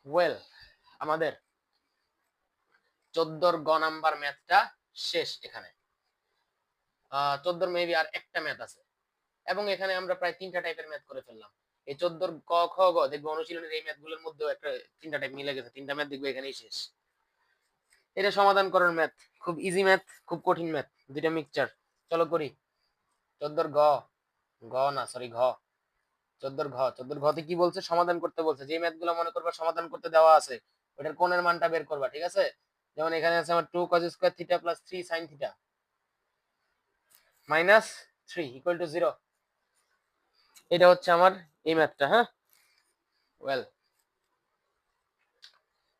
ওয়েল, আমাদের 14 গ নাম্বার ম্যাথটা শেষ। এখানে 14 মেবি আর একটা ম্যাথ আছে, এবং এখানে আমরা প্রায় 3টা টাইপের ম্যাথ করে ফেললাম। এই 14 ক খ গ দেখবো অনুশীলনের এই ম্যাথগুলোর মধ্যেও একটা 3টা টাইপ মিলে গেছে, 3টা ম্যাথ দেখবো এখানেই শেষ। এটা সমাধান করার ম্যাথ, খুব ইজি ম্যাথ, খুব কঠিন ম্যাথ, দুইটা মিক্সচার। চলো করি। 14 গ, গ না সরি ঘ, 14 ঘ, 14 ঘতে কি বলছে, সমাধান করতে বলছে। যে ম্যাথগুলো মনে করবা সমাধান করতে দেওয়া আছে, ওটার কোণের মানটা বের করবা, ঠিক আছে। যেমন এখানে আছে আমার 2 cos square theta plus 3 sin theta minus 3 equal to 0। এটা হচ্ছে আমার এই ম্যাথটা, হ্যাঁ। ওয়েল,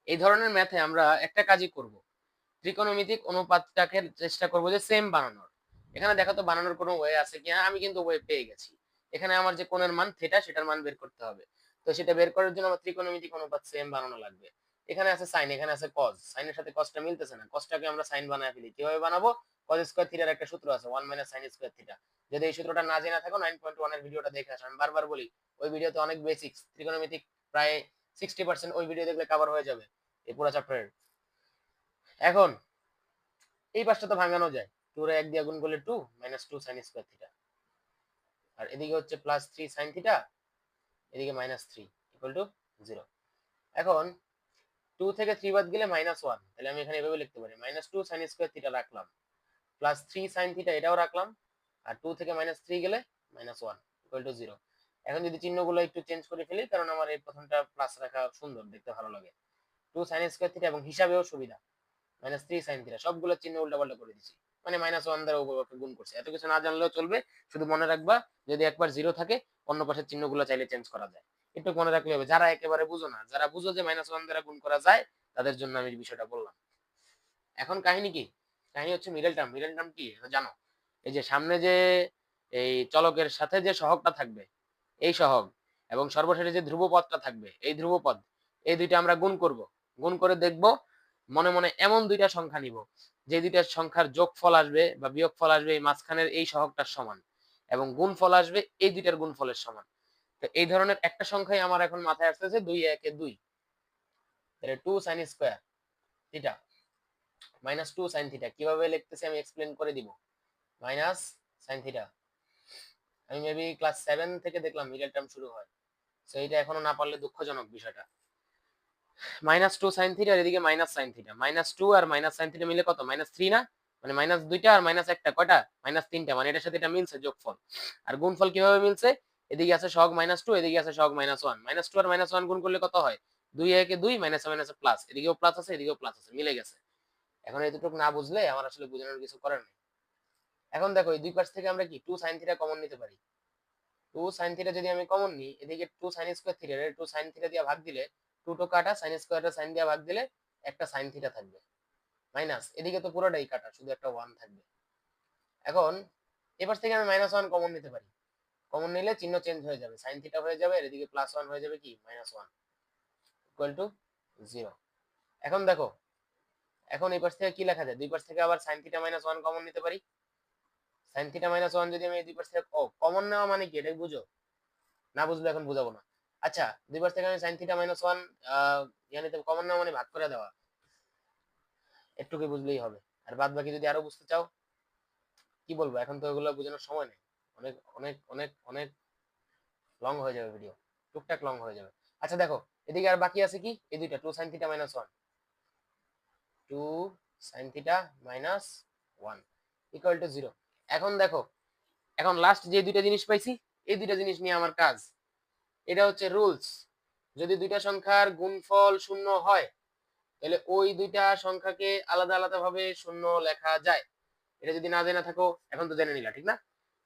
এই ধরনের ম্যাথে আমরা একটা কাজই করব, ত্রিকোণমিতিক অনুপাতটাকে চেষ্টা করব যে সেম বানানোর। এখানে দেখো তো বানানোর কোনো ওয়ে আছে কিনা, আমি কিন্তু ওয়ে পেয়ে গেছি। এখানে আমার যে কোণের মান থিটা, সেটার মান বের করতে হবে। তো সেটা বের করার জন্য আমার ত্রিকোণমিতিক অনুপাত সেম বানানো লাগবে। এখানে আছে সাইন, এখানে আছে কজ, সাইনের সাথে কজটা মিলতেছে না, কজটাকে আমরা সাইন বানায় ফেলি। কিভাবে বানাবো, কজ স্কয়ার থিটার একটা সূত্র আছে 1 মাইনাস সাইন স্কয়ার থিটা। যদি এই সূত্রটা না জেনে থাকো 9.1 এর ভিডিওটা দেখে আসো, আমি বারবার বলি ওই ভিডিওতে অনেক বেসিক্স ত্রিকোণমিতিক প্রায় 60% ওই ভিডিও দেখলে কভার হয়ে যাবে এই পুরো চ্যাপ্টারের। এখন এই পাশটা তো ভাঙানো যায়, 2 রে 1 দিয়ে গুণ করলে 2 মাইনাস 2 sin স্কয়ার থিটা, আর এদিকে হচ্ছে প্লাস 3 sin থিটা, এদিকে মাইনাস 3 ইকুয়াল টু 0। এখন 2 থেকে 3 বাদ গেলে মাইনাস 1, তাহলে আমি এখানে এভাবে লিখতে পারি মাইনাস 2 sin স্কয়ার থিটা রাখলাম, প্লাস 3 sin থিটা এটাও রাখলাম, আর 2 থেকে মাইনাস 3 গেলে মাইনাস 1 ইকুয়াল টু 0। এখন যদি চিহ্নগুলো একটু চেঞ্জ করে ফেলি, কারণ আমার এই প্রথমটা প্লাস রাখা সুন্দর, দেখতে ভালো লাগে। 2 sin স্কয়ার থিটা এবং হিসাবেও সুবিধা, মাইনাস 3 sin থিটা, সবগুলো চিহ্ন উল্টাপাল্টা করে দিছি, মানে মাইনাস 1 দ্বারা উভয়পক্ষে গুণ করছে। এত কিছু না জানলেও চলবে, শুধু মনে রাখবা যদি একবার 0 থাকে অন্য পাশের চিহ্নগুলো চাইলে চেঞ্জ করা যায়, একটু মনে রাখলে হবে। যারা একেবারে বুঝো না, যারা বুঝো যে মাইনাস 1 দ্বারা গুণ করা যায়, তাদের জন্য আমি বিষয়টা বললাম। এখন কাহিনী কি, কাহিনী হচ্ছে মিডল টার্ম। মিডল টার্ম কি জানো, এই যে সামনে যে এই চলকের সাথে যে সহগটা থাকবে, এই সহগ, এবং সর্বশেষে যে ধ্রুবপদটা থাকবে, এই ধ্রুবপদ, এই দুইটা আমরা গুণ করব। গুণ করে দেখব, মনে মনে এমন দুইটা সংখ্যা নিব যে দুইটা সংখ্যার যোগফল আসবে বা বিয়োগফল আসবে এই মাঝখানের এই সহগটার সমান, এবং গুণফল আসবে এই দুইটার গুণফলের সমান। তো এই ধরনের একটা সংখ্যাই আমার এখন মাথায় আসতেছে 2 1 2, তাহলে 2 sin square theta minus 2 sin theta, কিভাবে লিখতেছি আমি এক্সপ্লেন করে দিব। মাইনাস sin থিটা, আমি মেবি ক্লাস 7 থেকে দেখলাম মিডল টার্ম শুরু হয়, সো এটা এখনো না পারলে দুঃখজনক বিষয়টা। মাইনাস 2 sin থিটা আর এদিকে মাইনাস sin থিটা, মাইনাস 2 আর মাইনাস sin থিটা মিলে কত মাইনাস 3 না, মানে মাইনাস 2টা আর মাইনাস 1টা কয়টা মাইনাস 3টা, মানে এটার সাথে এটা মিলছে যোগফল। আর গুণফল কিভাবে মিলছে, এদিকে আছে সহগ মাইনাস 2, এদিকে আছে সহগ মাইনাস 1, মাইনাস 2 আর মাইনাস 1 গুণ করলে কত হয় 2 একে 2 মাইনাসে মাইনাসে প্লাস, এদিকেও প্লাস আছে এদিকেও প্লাস আছে, মিলে গেছে। এখন এতটুকু না বুঝলে আমার আসলে বোঝানোর কিছু করার নেই। এখন দেখো এই দুই পাশ থেকে আমরা কি 2 sin থিটা কমন নিতে পারি। 2 sin থিটা যদি আমি কমন নিই, এদিকে 2 sin square theta, 2 sin theta দিয়ে ভাগ দিলে 2 টো কাটা, sin স্কয়ারটা sin দিয়ে ভাগ দিলে একটা sin থিটা থাকবে, মাইনাস এদিকে তো পুরোটাই কাটা, শুধু একটা 1 থাকবে। এখন এপাশ থেকে আমি -1 কমন নিতে পারি, কমন নিলে চিহ্ন চেঞ্জ হয়ে যাবে, sin থিটা হয়ে যাবে, আর এদিকে +1 হয়ে যাবে কি -1 ইকুয়াল টু 0। এখন দেখো, এখন এই পাশ থেকে কি লেখা যায়, দুই পাশ থেকে আবার sin থিটা -1 কমন নিতে পারি। sin থিটা -1 যদি আমি এই দুই পাশ থেকে কমন নেওয়া মানে কি, এটাই বুঝো? না বুঝলে এখন বুঝাবো না। আচ্ছা, দুই পাশ থেকে আমি sin থিটা -1 নিতে কমন নেওয়া মানে ভাগ করে দেওয়া, একটুকে বুঝলেই হবে। আর বাদ বাকি যদি আরো বুঝতে চাও কি বলবো, এখন তো এগুলো বোঝানোর সময় নেই, অনেক অনেক অনেক অনেক লং হয়ে যাবে ভিডিও, টুকটাক লং হয়ে যাবে। আচ্ছা দেখো, এদিকে আর বাকি আছে কি, এই দুইটা 2 sin theta -1, 2 sin theta -1 equal to 0। এখন দেখো, এখন লাস্ট যে দুইটা জিনিস পাইছি, এই দুইটা জিনিস নিয়ে আমার কাজ। এটা হচ্ছে রুলস, যদি দুইটা সংখ্যার গুণফল শূন্য হয় তাহলে ওই দুইটা সংখ্যাকে আলাদা আলাদা ভাবে শূন্য লেখা যায়। এটা যদি না জেনে থাকো, এখন তো জেনে নিলা, ঠিক না?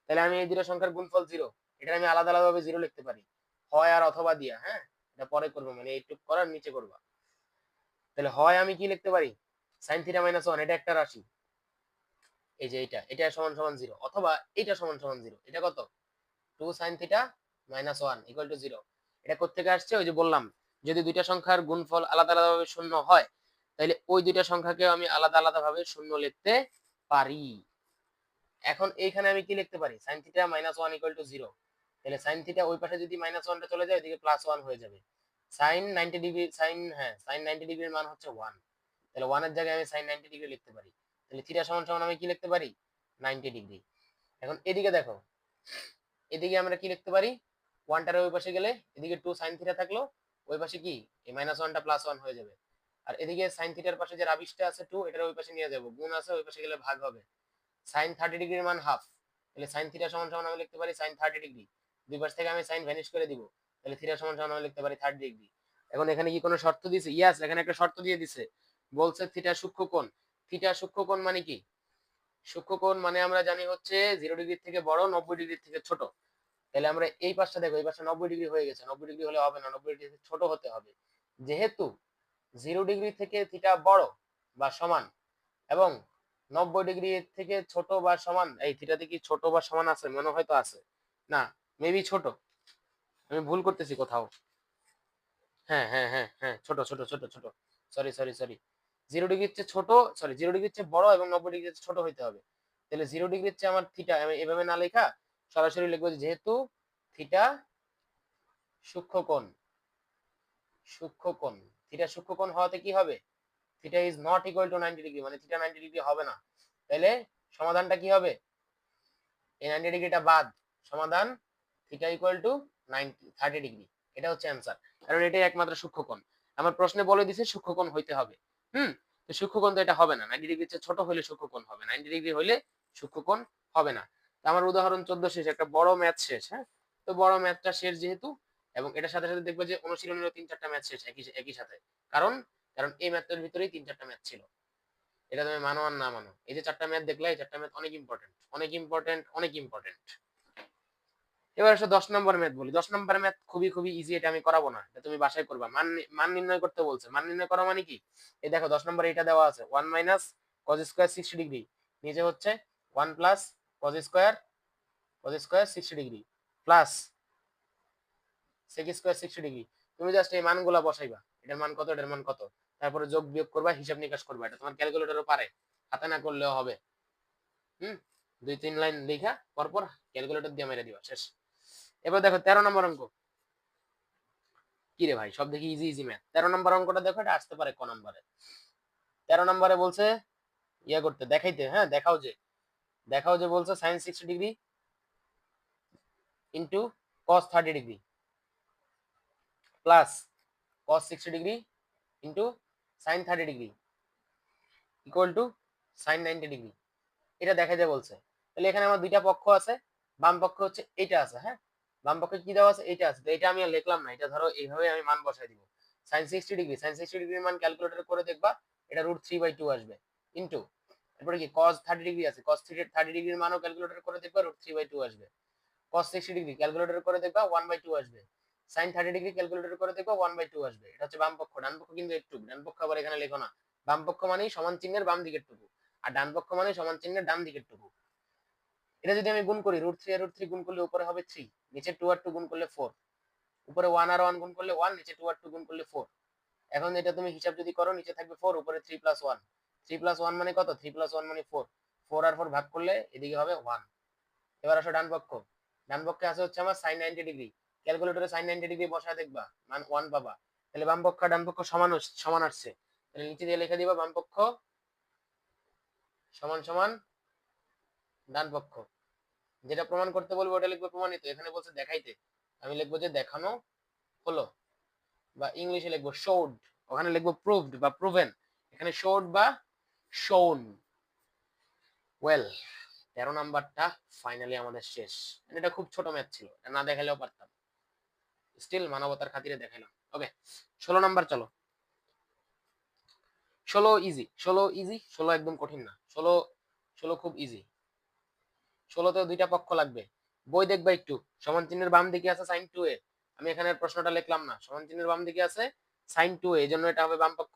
তাহলে আমি এই দুটো সংখ্যার গুণফল 0, এটা আমি আলাদা আলাদা ভাবে 0 লিখতে পারি, হয় আর অথবা দিয়া। হ্যাঁ, এটা পরে করবো, মানে এইটুক করার নিচে করবা। তাহলে হয় আমি কি লিখতে পারি, sin থিটা -1 এটা একটা রাশি, এই যে এটা সমান সমান 0, অথবা এটা সমান সমান 0। এটা কত, 2 sin থিটা -1 ইকুয়াল টু 0। এটা কোত্থেকে আসছে, ওই যে বললাম, যদি দুইটা সংখ্যার গুণফল আলাদা আলাদা ভাবে শূন্য হয় তাহলে ওই দুইটা সংখ্যাকে আমি আলাদা আলাদা ভাবে শূন্য লিখতে পারি। এখন এইখানে আমি কি লিখতে পারি, sin থিটা -1 ইকুয়াল টু 0। তাহলে sin থিটা ওই পাশে যদি -1টা চলে যায়, এদিকে +1 হয়ে যাবে। sin 90 ডিগ্রি, sin 90 ডিগ্রির মান হচ্ছে 1। তাহলে 1 এর জায়গায় আমি sin 90 ডিগ্রি লিখতে পারি। তাহলে থিটা সমান সমান আমি কি লিখতে পারি, 90 ডিগ্রি। এখন এদিকে দেখো, এদিকে আমরা কি লিখতে পারি, 1টার ওই পাশে গেলে এদিকে 2 sin থিটা থাকলো, ওই পাশে কি এই -1টা +1 হয়ে যাবে। আর এদিকে sin থিটার পাশে যে রাবিশটা আছে 2, এটার ওই পাশে নিয়ে যাব, গুণ আছে, ওই পাশে গেলে ভাগ হবে। sin 30 ডিগ্রির মান হাফ, তাহলে sin থিটা সমান সমান আমি লিখতে পারি sin 30 ডিগ্রি। দুই পাশ থেকে আমি sin ভ্যানিশ করে দিব, তাহলে থিটা সমান সমান আমি লিখতে পারি 30 ডিগ্রি। এখন এখানে কি কোনো শর্ত দিয়েছে? ইয়েস, এখানে একটা শর্ত দিয়ে দিছে, বলছে থিটা সূক্ষ্মকোণ। থিটা সূক্ষ্মকোণ মানে কি, সূক্ষ্মকোণ মানে আমরা জানি হচ্ছে 0 ডিগ্রির থেকে বড়, 90 ডিগ্রির থেকে ছোট। তাহলে আমরা এই পাশটা দেখো, এই পাশটা 90 ডিগ্রি হয়ে গেছে, 90 ডিগ্রি হলে হবে না, 90 ডিগ্রি ছোট হতে হবে। যেহেতু 0 ডিগ্রি থেকে থিটা বড় বা সমান এবং 90 ডিগ্রি থেকে ছোট বা সমান, এই থিটাতে কি ছোট বা সমান আছে? মনে হয় তো আছে, না মেবি ছোট, আমি ভুল করতেছি কোথাও। হ্যাঁ হ্যাঁ হ্যাঁ হ্যাঁ, ছোট ছোট ছোট ছোট, সরি সরি সরি, 0 ডিগ্রির চেয়ে ছোট, সরি 0 ডিগ্রির চেয়ে বড় এবং 90 ডিগ্রির চেয়ে ছোট হইতে হবে। তাহলে 0 ডিগ্রির চেয়ে আমার থিটা, আমি এভাবে না লেখা সরাসরি লিখবো যেহেতু থিটা সূক্ষ্মকোণ, সূক্ষ্মকোণ, থিটা সূক্ষ্মকোণ হওয়াতে কি হবে, theta is not equal to 90 degree, মানে থিটা 90 ডিগ্রি হবে না। তাহলে সমাধানটা কি হবে, এই 90 ডিগ্রিটা বাদ, সমাধান থিটা ইকুয়াল টু 30 ডিগ্রি। এটা হচ্ছে অ্যান্সার, কারণ এটাই একমাত্র সূক্ষ্মকোণ। আমার প্রশ্নে বলে দিছে সূক্ষ্মকোণ হইতে হবে। তো সূক্ষ্মকোণ তো এটা হবে না, 90 ডিগ্রির চেয়ে ছোট হলে সূক্ষ্মকোণ হবে, 90 ডিগ্রি হলে সূক্ষ্মকোণ হবে না। তো আমার উদাহরণ 14 শেষ, একটা বড় ম্যাথ শেষ। হ্যাঁ, তো বড় ম্যাথটা শেষ যেহেতু, এবং এটার সাথে সাথে দেখবে যে অনুশীলনীরও 3-4টা ম্যাথ শেষ একই একই সাথে। কারণ কারণ এই ম্যাথটার ভিতরেই 3-4টা ম্যাথ ছিল। এটা তুমি মানো আর না মানো, এই যে 4টা ম্যাথ দেখলে, এই 4টা ম্যাথ অনেক ইম্পর্টেন্ট, অনেক ইম্পর্টেন্ট, অনেক ইম্পর্টেন্ট। এবার আসলে 10 নম্বর ম্যাথ বলি। 10 নম্বর ম্যাথ খুবই খুবই ইজি, এটা আমি করাবো না, এটা তুমি বাসায় করবা। মান মান নির্ণয় করতে বলছে, মান নির্ণয় করা মানে কি, এই দেখো 10 নম্বরে এটা দেওয়া আছে 1 মাইনাস cos স্কয়ার 60 ডিগ্রি, নিচে হচ্ছে 1 plus cos square 60 degree plus sec square 60 degree. তুমি জাস্ট এই মানগুলা বসাইবা, এটার মান কত, এটার মান কত, তারপরে যোগ বিয়োগ করবা, হিসাব নিকাশ করবা। এটা তোমার ক্যালকুলেটরও পারে, হাতে না করলেও হবে। হুম, 2-3 লাইন লেখা পরপর ক্যালকুলেটর দিয়ে মেরে দিবা, শেষ। এবার দেখো 13 নম্বর অঙ্ক। কি রে ভাই, সব দেখি ইজি ইজি ম্যাথ। 13 নম্বর অঙ্কটা দেখো, এটা আসতে পারে ক নম্বরে। 13 নম্বরে বলছে ইয়া করতে, দেখাইতে, হ্যাঁ দেখাও যে বলছে sin 60 degree into cos 30 degree plus cos 60 degree into sin 30 degree equal to sin 90 degree. এটা দেখাইতে বলছে। তাহলে এখানে আমার দুইটা পক্ষ আছে, বাম পক্ষ হচ্ছে এইটা আছে। হ্যাঁ, বাম পক্ষে কি দেওয়া আছে, এইটা আছে। তো এটা আমি আর লিখলাম না, এটা ধরো এইভাবে আমি মান বসাই দিব। sin 60 ডিগ্রির মান ক্যালকুলেটর করে দেখবা, এটা √3/2 আসবে, ইনটু এরপরে কি cos 30 ডিগ্রি আছে, cos 30 ডিগ্রির মানও ক্যালকুলেটর করে দেখবা, √3/2 আসবে। cos 60 ডিগ্রি ক্যালকুলেটর করে দেখবা 1/2 আসবে। sin 30 ডিগ্রি ক্যালকুলেটর করে দেখবা 1/2 আসবে। এটা হচ্ছে বাম পক্ষ। ডান পক্ষ কিন্তু একটু, ডান পক্ষ আবার এখানে লেখো না। বাম পক্ষ মানেই সমান চিহ্নের বাম দিকের টুকু, আর ডান পক্ষ মানে সমান চিহ্নের ডান দিকের টুকু। এটা যদি আমি গুণ করি, √3 আর √3 গুণ করলে উপরে হবে 3, নিচে 2 আর 2 গুণ করলে 4, উপরে 1 আর 1 গুণ করলে 1, নিচে 2 আর 2 গুণ করলে 4। এখন এটা তুমি হিসাব যদি করো, নিচে থাকবে 4, উপরে 3 + 1, 3 + 1 মানে কত, 3 + 1 মানে 4, 4 আর 4 ভাগ করলে এদিকে হবে 1। এবার আসো ডান পক্ষ। ডান পক্ষে আছে হচ্ছে আমার sin 90 ডিগ্রি, ক্যালকুলেটরে sin 90 ডিগ্রি বসায় দেখবা, মান 1 পাবা। তাহলে বাম পক্ষ আর ডান পক্ষ সমান সমান আসছে, তাহলে নিচে দিয়ে লিখে দিবা বাম পক্ষ সমান সমান ডান পক্ষ। যেটা প্রমাণ করতে বলবো ওটা লিখবো প্রমাণিত, এখানে বলছে দেখাইতে, আমি লিখবো যে দেখানো হলো, বা ইংলিশে লিখবো শোড, ওখানে লিখবো প্রুভড বা প্রুভেন, এখানে শোড বা শোন। ওয়েল, 13 নাম্বারটা ফাইনালি আমাদের শেষ। এটা খুব ছোট ম্যাথ ছিল, না দেখালেও পারতাম, স্টিল মানবতার খাতিরে দেখাইলাম। ওকে, 16 নাম্বার চলো। 16 ইজি, 16 ইজি, 16 একদম কঠিন না, 16 খুব ইজি। 16তেও দুইটা পক্ষ লাগবে, বই দেখবা একটু। সমান চিহ্নের বাম দিকে আছে sin 2a, আমি এখানে প্রশ্নটা লিখলাম না, সমান চিহ্নের বাম দিকে আছে sin 2a, এজন্য এটা হবে বাম পক্ষ।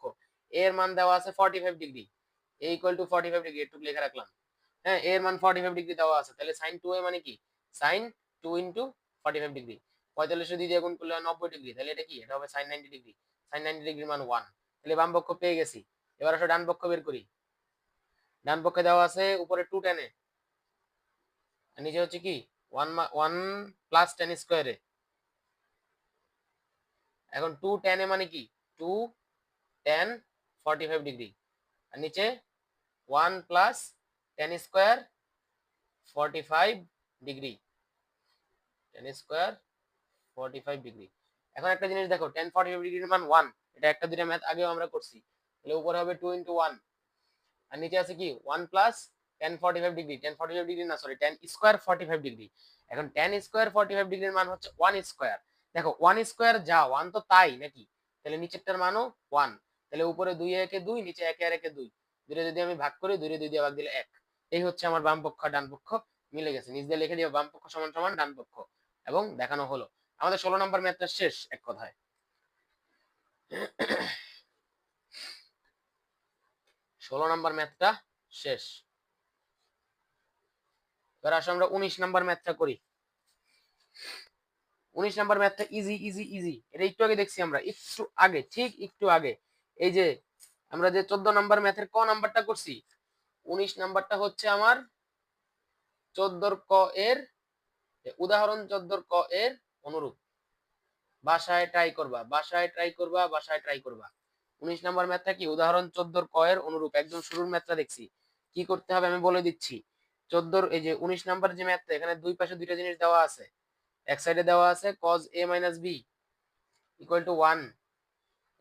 এর মান দেওয়া আছে 45 ডিগ্রি, a = 45 ডিগ্রি, একটু লিখে রাখলাম। হ্যাঁ, এর মান 45 ডিগ্রি দেওয়া আছে, তাহলে sin 2a মানে কি, sin 2 * 45 ডিগ্রি, 45 দিয়ে গুণ করলে 90 ডিগ্রি, তাহলে এটা কি, এটা হবে sin 90 ডিগ্রি। sin 90 ডিগ্রির মান 1, তাহলে বাম পক্ষ পেয়ে গেছি। এবার আসলে ডান পক্ষ বের করি। ডান পক্ষে দেওয়া আছে উপরে 2 tan a, আর নিচে হচ্ছে কি 1 + tan স্কয়ারে। এখন 2 tan a মানে কি, 2 tan 45 ডিগ্রি, আর নিচে 1 + tan square 45 degree, tan square 45 degree. এখন একটা জিনিস দেখো, tan 45 ডিগ্রির মান 1, এটা একটা দুইটা ম্যাথ আগেও আমরা করছি, তাহলে উপরে হবে 2 × 1, আর নিচে আছে কি 1 + tan 45 ডিগ্রি, tan 45 ডিগ্রি না, সরি, tan স্কয়ার 45 ডিগ্রি। এখন tan স্কয়ার 45 ডিগ্রির মান হচ্ছে 1 স্কয়ার। দেখো 1 স্কয়ার যা 1 তো তাই নাকি, তাহলে নিচেরটার মানও 1, তাহলে উপরে 2 একে 2, নিচে 1 আর 1 2, দুইটা যদি আমি ভাগ করি, 2 2 দিয়ে ভাগ দিলে 1। এই হচ্ছে আমার বাম পক্ষ আর ডান পক্ষ মিলে গেছে, নিচ দিয়ে লিখে দিও বাম পক্ষ সমান সমান ডান পক্ষ, এবং দেখানো হলো। আমাদের 16 নম্বর ম্যাথটা শেষ এক কথায়। 16 নম্বর ম্যাথটা শেষ। এবার আসো আমরা 19 নাম্বার ম্যাথটা করি। 19 নাম্বার ম্যাথটা ইজি ইজি ইজি, এটা একটু আগে দেখছি আমরা, একটু আগে, ঠিক একটু আগে। এই যে আমরা যে 14 নাম্বার ম্যাথের ক নাম্বারটা করছি, 19 নাম্বারটা হচ্ছে আমার 14 ক এর উদাহরণ, 14 ক এর অনুরূপ। বাসায় ট্রাই করবা, বাসায় ট্রাই করবা, বাসায় ট্রাই করবা। 19 নাম্বার ম্যাথটা কি, উদাহরণ 14 ক এর অনুরূপ। একদম শুরুর ম্যাথটা দেখছি, কি করতে হবে আমি বলে দিচ্ছি। 14 এই যে 19 নাম্বার যে ম্যাথটা, এখানে দুই পাশে দুইটা জিনিস দেওয়া আছে। এক সাইডে দেওয়া আছে cos a - b = 1,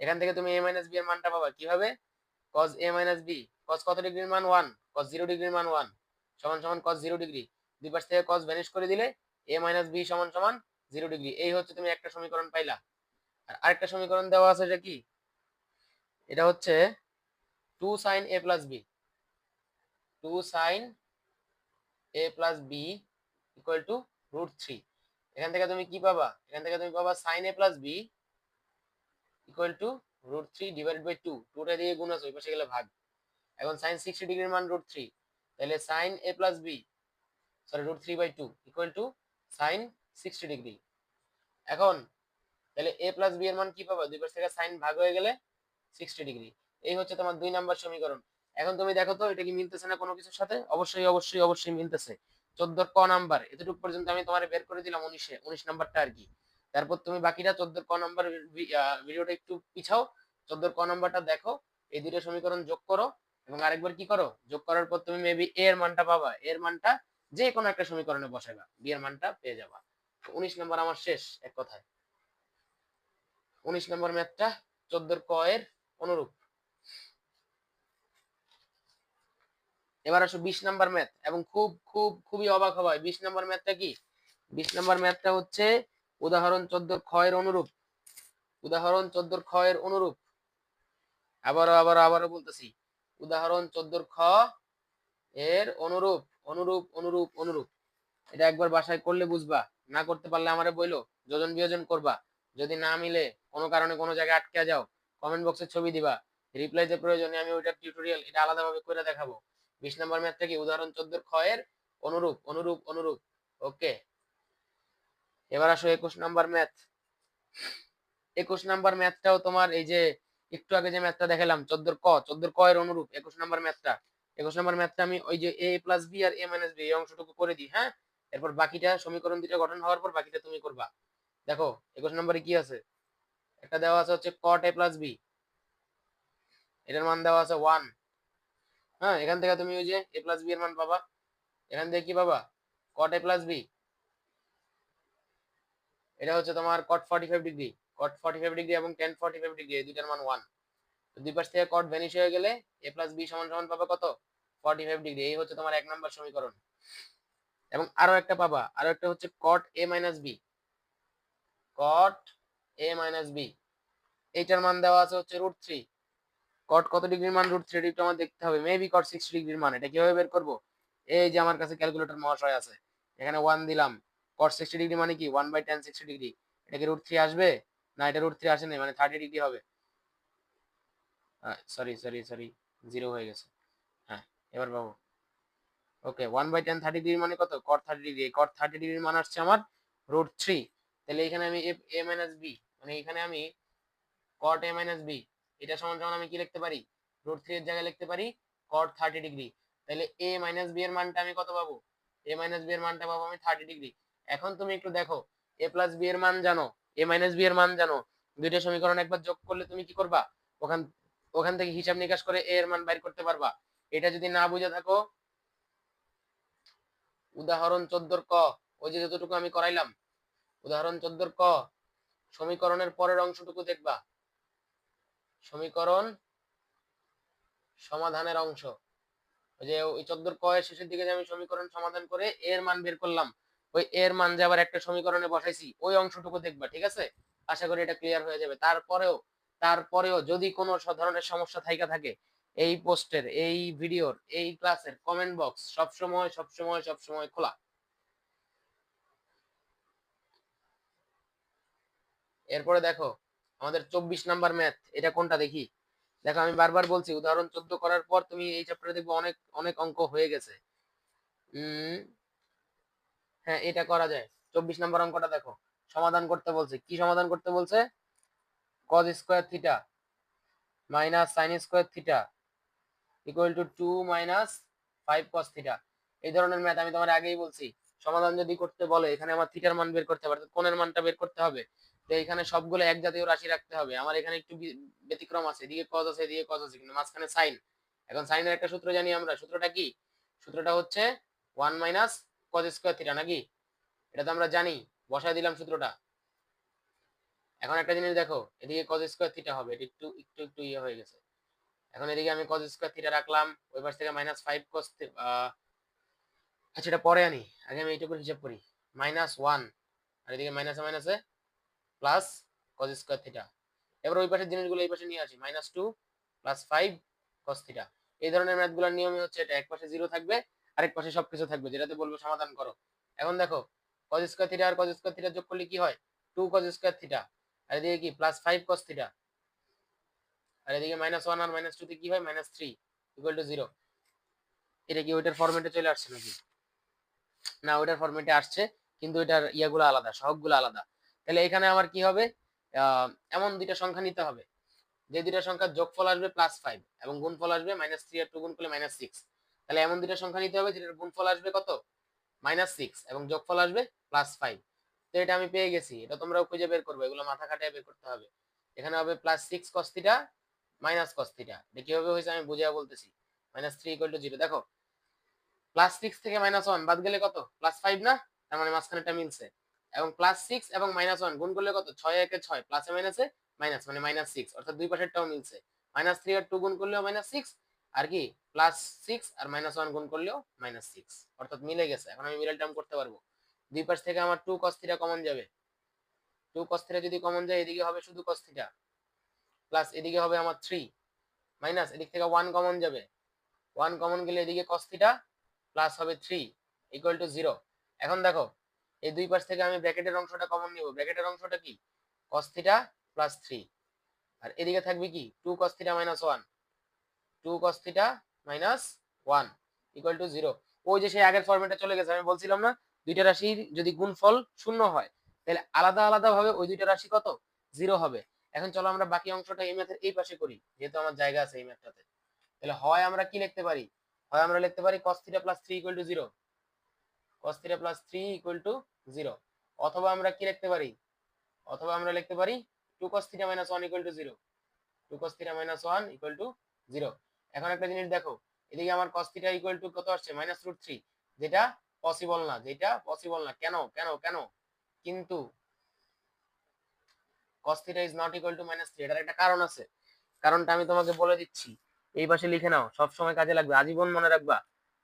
এখান থেকে তুমি a - b এর মানটা পাবা কিভাবে, cos a - b, cos কত ডিগ্রির মান 1, cos 0 ডিগ্রির মান 1 সমান সমান cos 0 ডিগ্রি, দুই পাশ থেকে cos ভ্যানিশ করে দিলে a - b সমান সমান 0 ডিগ্রি। এই হচ্ছে তুমি একটা সমীকরণ পাইলা। আর আরেকটা সমীকরণ দেওয়া আছে, এটা কি, এটা হচ্ছে 2 sin a + b, 2 sin a + b = √3। এখান থেকে তুমি কি পাবা, এখান থেকে তুমি পাবা sin a + b = √3/2, 2টা দিয়ে গুণ আছে, ওই পাশে গেলে ভাগ। এখন sin 60 ডিগ্রির মান √3, তাহলে sin a + b, sorry, √3/2 = sin 60 degree. এখন তাহলে a + b এর মান কি পাবা, দুই পাশ থেকে sin ভাগ হয়ে গেলে 60 ডিগ্রি। এই হচ্ছে তোমার 2 নাম্বার সমীকরণ। এখন তুমি দেখো তো এটা কি মিলতেছে না কোনো কিছুর সাথে, অবশ্যই অবশ্যই অবশ্যই মিলতেছে। 14 ক নাম্বার এতটুকু পর্যন্ত আমি তোমারে বের করে দিলাম, 19 নাম্বারটা আর কি। তারপর তুমি বাকিটা 14 ক নাম্বার ভিডিওটা একটু পিছাও, 14 ক নাম্বারটা দেখো, এই দুটো সমীকরণ যোগ করো, এবং আরেকবার কি করো, যোগ করার পর তুমি মেবি a এর মানটা পাবা, এর মানটা যে কোনো একটা সমীকরণে বসাবা, b এর মানটা পেয়ে যাবা। 19 নাম্বার আমার শেষ এক কথায়। 19 নম্বর ম্যাথটা 14 ক এর অনুরূপ। এবার আসো 20 নাম্বার ম্যাথ, এবং খুব খুব খুবই অবাক হবাই, 20 নাম্বার ম্যাথটা কি, 20 নাম্বার ম্যাথটা হচ্ছে উদাহরণ 14 খ এর অনুরূপ। উদাহরণ 14 খ এর অনুরূপ, আবারও বলতেছি, উদাহরণ 14 খ এর অনুরূপ, অনুরূপ। এটা একবার বাসায় করলে বুঝবা, না করতে পারলে আমারে বইলো, যোজন বিয়োজন করবা। যদি না মিলে, কোনো কারণে কোনো জায়গায় আটকে যাও, কমেন্ট বক্সে ছবি দিবা, রিপ্লাইতে প্রয়োজনে আমি ওইটার টিউটোরিয়াল এটা আলাদাভাবে করে দেখাবো। 20 নম্বর ম্যাথটা কি? উদাহরণ 14 খ এর অনুরূপ। ওকে, এবার আসো 21 নাম্বার ম্যাথ। 21 নাম্বার ম্যাথটাও তোমার এই যে একটু আগে যে ম্যাথটা দেখালাম 14 ক এর অনুরূপ 21 নাম্বার ম্যাথটা। 21 নাম্বার ম্যাথটা আমি ওই যে a প্লাস বি আর a মাইনাস বি এই অংশটুকু করে দিই, হ্যাঁ? এরপর বাকিটা সমীকরণ দুটো গঠন হওয়ার পর বাকিটা তুমি করবা। দেখো 21 নম্বরে কি আছে, একটা দেওয়া আছে হচ্ছে cot a প্লাস বি, এটার মান দেওয়া আছে 1। হ্যাঁ, এখান থেকে তুমি ওই যে a প্লাস বি এর মান পাবা, এখান থেকে কি পাবা? cot a প্লাস বি, এটা হচ্ছে তোমার cot 45 ডিগ্রি, cot 45 ডিগ্রি এবং tan 45 ডিগ্রি এই দুইটার মান 1। তো দুই পাশ থেকে cot ভ্যানিশ হয়ে গেলে a প্লাস বি সমান সমান পাবা কত? 45 ডিগ্রি। এই হচ্ছে তোমার 1 নাম্বার সমীকরণ। এবং আরো একটা পাবা, আরো একটা হচ্ছে cot a minus B, cot a minus B, এইটার মান দেওয়া আছে হচ্ছে √3। cot কত ডিগ্রির মান? √3 ডিগ্রি আমার দেখতে হবে, মেবি cot 60 ডিগ্রির মান। এটা কিভাবে বের করব? এই যে আমার কাছে ক্যালকুলেটর মহাশয় আছে, এখানে 1 দিলাম, cot 60 ডিগ্রি মানে কি 1/tan 60 ডিগ্রি। এটা কি √3 আসবে? না, এটা √3 আসে না, মানে 30 ডিগ্রি হবে। সরি 0 হয়ে গেছে। হ্যাঁ, এবার পাবো। ওকে, 1/tan 30 ডিগ্রি মানে কত? cot 30 degree. cot 30 ডিগ্রির মান আসছে আমার √3। তাহলে এখানে আমি a মাইনাস বি, মানে এখানে আমি cot a মাইনাস বি, এটা সমান সমান আমি কি লিখতে পারি? √3 এর জায়গায় লিখতে পারি cot 30 ডিগ্রি। তাহলে a মাইনাস বি এর মানটা আমি কত পাবো? a মাইনাস বি এর মানটা পাবো আমি 30 ডিগ্রি। এখন তুমি একটু দেখো, a প্লাস বি এর মান জানো, a মাইনাস বি এর মান জানো, দুইটা সমীকরণ একবার যোগ করলে তুমি কি করবা? ওখান ওখান থেকে হিসাব নিকাশ করে a এর মান বাইর করতে পারবা। এটা যদি না বুঝে থাকো, উদাহরণ 14 ক, ওই যে যতটুকু আমি করাইলাম, উদাহরণ 14 ক সমীকরণের পরের অংশটুকু দেখবা, সমীকরণ সমাধানের অংশ। ওই যে ওই 14 ক এর শেষের দিকে যে আমি সমীকরণ সমাধান করে এর মান বের করলাম, ওই এর মান যে আবার একটা সমীকরণে বসাইছি, ওই অংশটুকু দেখবা, ঠিক আছে? আশা করি এটা ক্লিয়ার হয়ে যাবে। তারপরেও যদি কোনো ধরনের সমস্যা থাইকা থাকে, এই পোস্টের, এই ভিডিওর, এই ক্লাসের কমেন্ট বক্স সবসময় খোলা। এরপরে দেখো আমাদের 24 নাম্বার ম্যাথ, এটা কোনটা দেখি। দেখো আমি বারবার বলছি, উদাহরণ 14 করার পর তুমি এই চ্যাপ্টারে দেখবে অনেক অনেক অঙ্ক হয়ে গেছে। হ্যাঁ, এটা করা যায়। 24 নাম্বার অঙ্কটা দেখো, সমাধান করতে বলছে। কি সমাধান করতে বলছে? cos square theta minus sin square theta equal two 2 minus 5 cos theta. এই ধরনের ম্যাথ আমি তোমার আগেই বলছি, সমাধান যদি করতে বলে এখানে আমার থিটার মান বের করতে হবে, কোণের মানটা বের করতে হবে। তো এখানে সবগুলো এক জাতীয় রাশি রাখতে হবে। আমার এখানে একটু ব্যতিক্রম আছে, এদিকে cos আছে, এদিকে cos আছে, কিন্তু মাঝখানে sin। এখন সাইনের একটা সূত্র জানি আমরা, সূত্রটা কি? সূত্রটা হচ্ছে 1 মাইনাস cos স্কয়ার থিটা, নাকি? এটা তো আমরা জানি, বসায় দিলাম সূত্রটা। এখন একটা জিনিস দেখো, এদিকে cos স্কয়ার থিটা হবে, এটা একটু ইয়ে হয়ে গেছে। এখন এদিকে আমি cos স্কয়ার থিটা রাখলাম, ওই পাশ থেকে মাইনাস 5 cos, আচ্ছা এটা পরে আনি, আগে আমি এইটুকু হিসাব করি। -1, আর এদিকে মাইনাসে প্লাস cos স্কয়ার থিটা। এবার ওই পাশের জিনিসগুলো এই পাশে নিয়ে আসি, -2 প্লাস 5 cos থিটা। এই ধরনের ম্যাথগুলোর নিয়মই হচ্ছে এটা, এক পাশে 0 থাকবে, আরেক পাশে সবকিছু থাকবে, যেটাতে বলবো সমাধান করো। এখন দেখো cos স্কয়ার থিটা আর cos স্কয়ার থিটা যোগ করলে কি হয়? 2 cos স্কয়ার থিটা, আর এদিকে কি প্লাস 5 cos থিটা, আর এদিকে -1 আর -2 তে কি হয়? -3 ইকুয়াল টু 0। এটা কি ওইটার ফরম্যাটে চলে আসছে নাকি? না, ওইটার ফরম্যাটে আসছে, কিন্তু এটার ইয়াগুলো আলাদা, সহগগুলো আলাদা। তাহলে এখানে আমার কি হবে? এমন দুইটা সংখ্যা নিতে হবে, যে দুইটা সংখ্যার যোগফল আসবে +5 এবং গুণফল আসবে -3 আর 2 গুণ করলে -6। তাহলে এমন দুইটা সংখ্যা নিতে হবে যেটার গুণফল আসবে কত? -6 এবং যোগফল আসবে +5। তো এটা আমি পেয়ে গেছি, এটা তোমরাও খুঁজে বের করবে, এগুলো মাথা খাটায় বের করতে হবে। এখানে হবে +6 cos θ -cos θ। এটা কিভাবে হয়েছে আমি বুঝিয়ে বলতেছি। -3 = 0। দেখো +6 থেকে -1 বাদ গেলে কত? +5 না? তার মানে মাঝখানেটা মিলছে। এবং +6 এবং -1 গুণ করলে কত? 6 একে 6, প্লাসে মাইনাসে মাইনাস, মানে -6, অর্থাৎ দুই পাশেরটাও মিলছে। -3 আর 2 গুণ করলেও -6, আর কি +6 আর -1 গুণ করলেও -6, অর্থাৎ মিলে গেছে। এখন আমি মিডল টার্ম করতে পারবো। দুই পাশ থেকে আমার 2 cos θ কমন যাবে, 2 cos থিটা যদি কমন যায় এদিকে হবে শুধু cos থিটা প্লাস এদিকে হবে আমার 3 মাইনাস এদিক থেকে 1 কমন যাবে 1 কমন গেলে এদিকে cos থিটা প্লাস হবে 3 ইকুয়াল টু 0। এখন দেখো এই দুই পাশ থেকে আমি ব্র্যাকেটের অংশটা কমন নিব। ব্র্যাকেটের অংশটা কি cos থিটা প্লাস 3 আর এদিকে থাকবে কি 2 cos theta minus 1 2 cos theta minus 1 equal to 0। ওই যে সেই আগের ফরম্যাটে চলে গেছে, আমি বলছিলাম না দুইটা রাশির যদি গুণফল শূন্য হয় তাহলে আলাদা আলাদা ভাবে ওই দুইটা রাশি কত 0 হবে। এখন চলো আমরা বাকি অংশটা এই ম্যাথের এই পাশে করি, যেহেতু আমার জায়গা আছে এই ম্যাথটাতে। তাহলে হয় আমরা কি লিখতে পারি, হয় আমরা লিখতে পারি cos theta plus 3 equal to 0, cos theta plus 3 equal to 0, অথবা আমরা কি লিখতে পারি, অথবা আমরা লিখতে পারি 2 cos theta minus 1 equal to 0, 2 cos theta minus 1 equal to 0। এখন একটা জিনিস দেখো, এদিকে আমার cos থিটা ইকুয়াল টু কত আসছে মাইনাস রুট 3, যেটা পসিবল না, যেটা পসিবল না। কেন কেন কেন কিন্তু cos theta is not equal to minus 3, এটার একটা কারণ আছে। কারণটা আমি তোমাকে বলে দিচ্ছি, এই পাশে লিখে নাও, সব সময় কাজে লাগবে, আজীবন মনে রাখবা।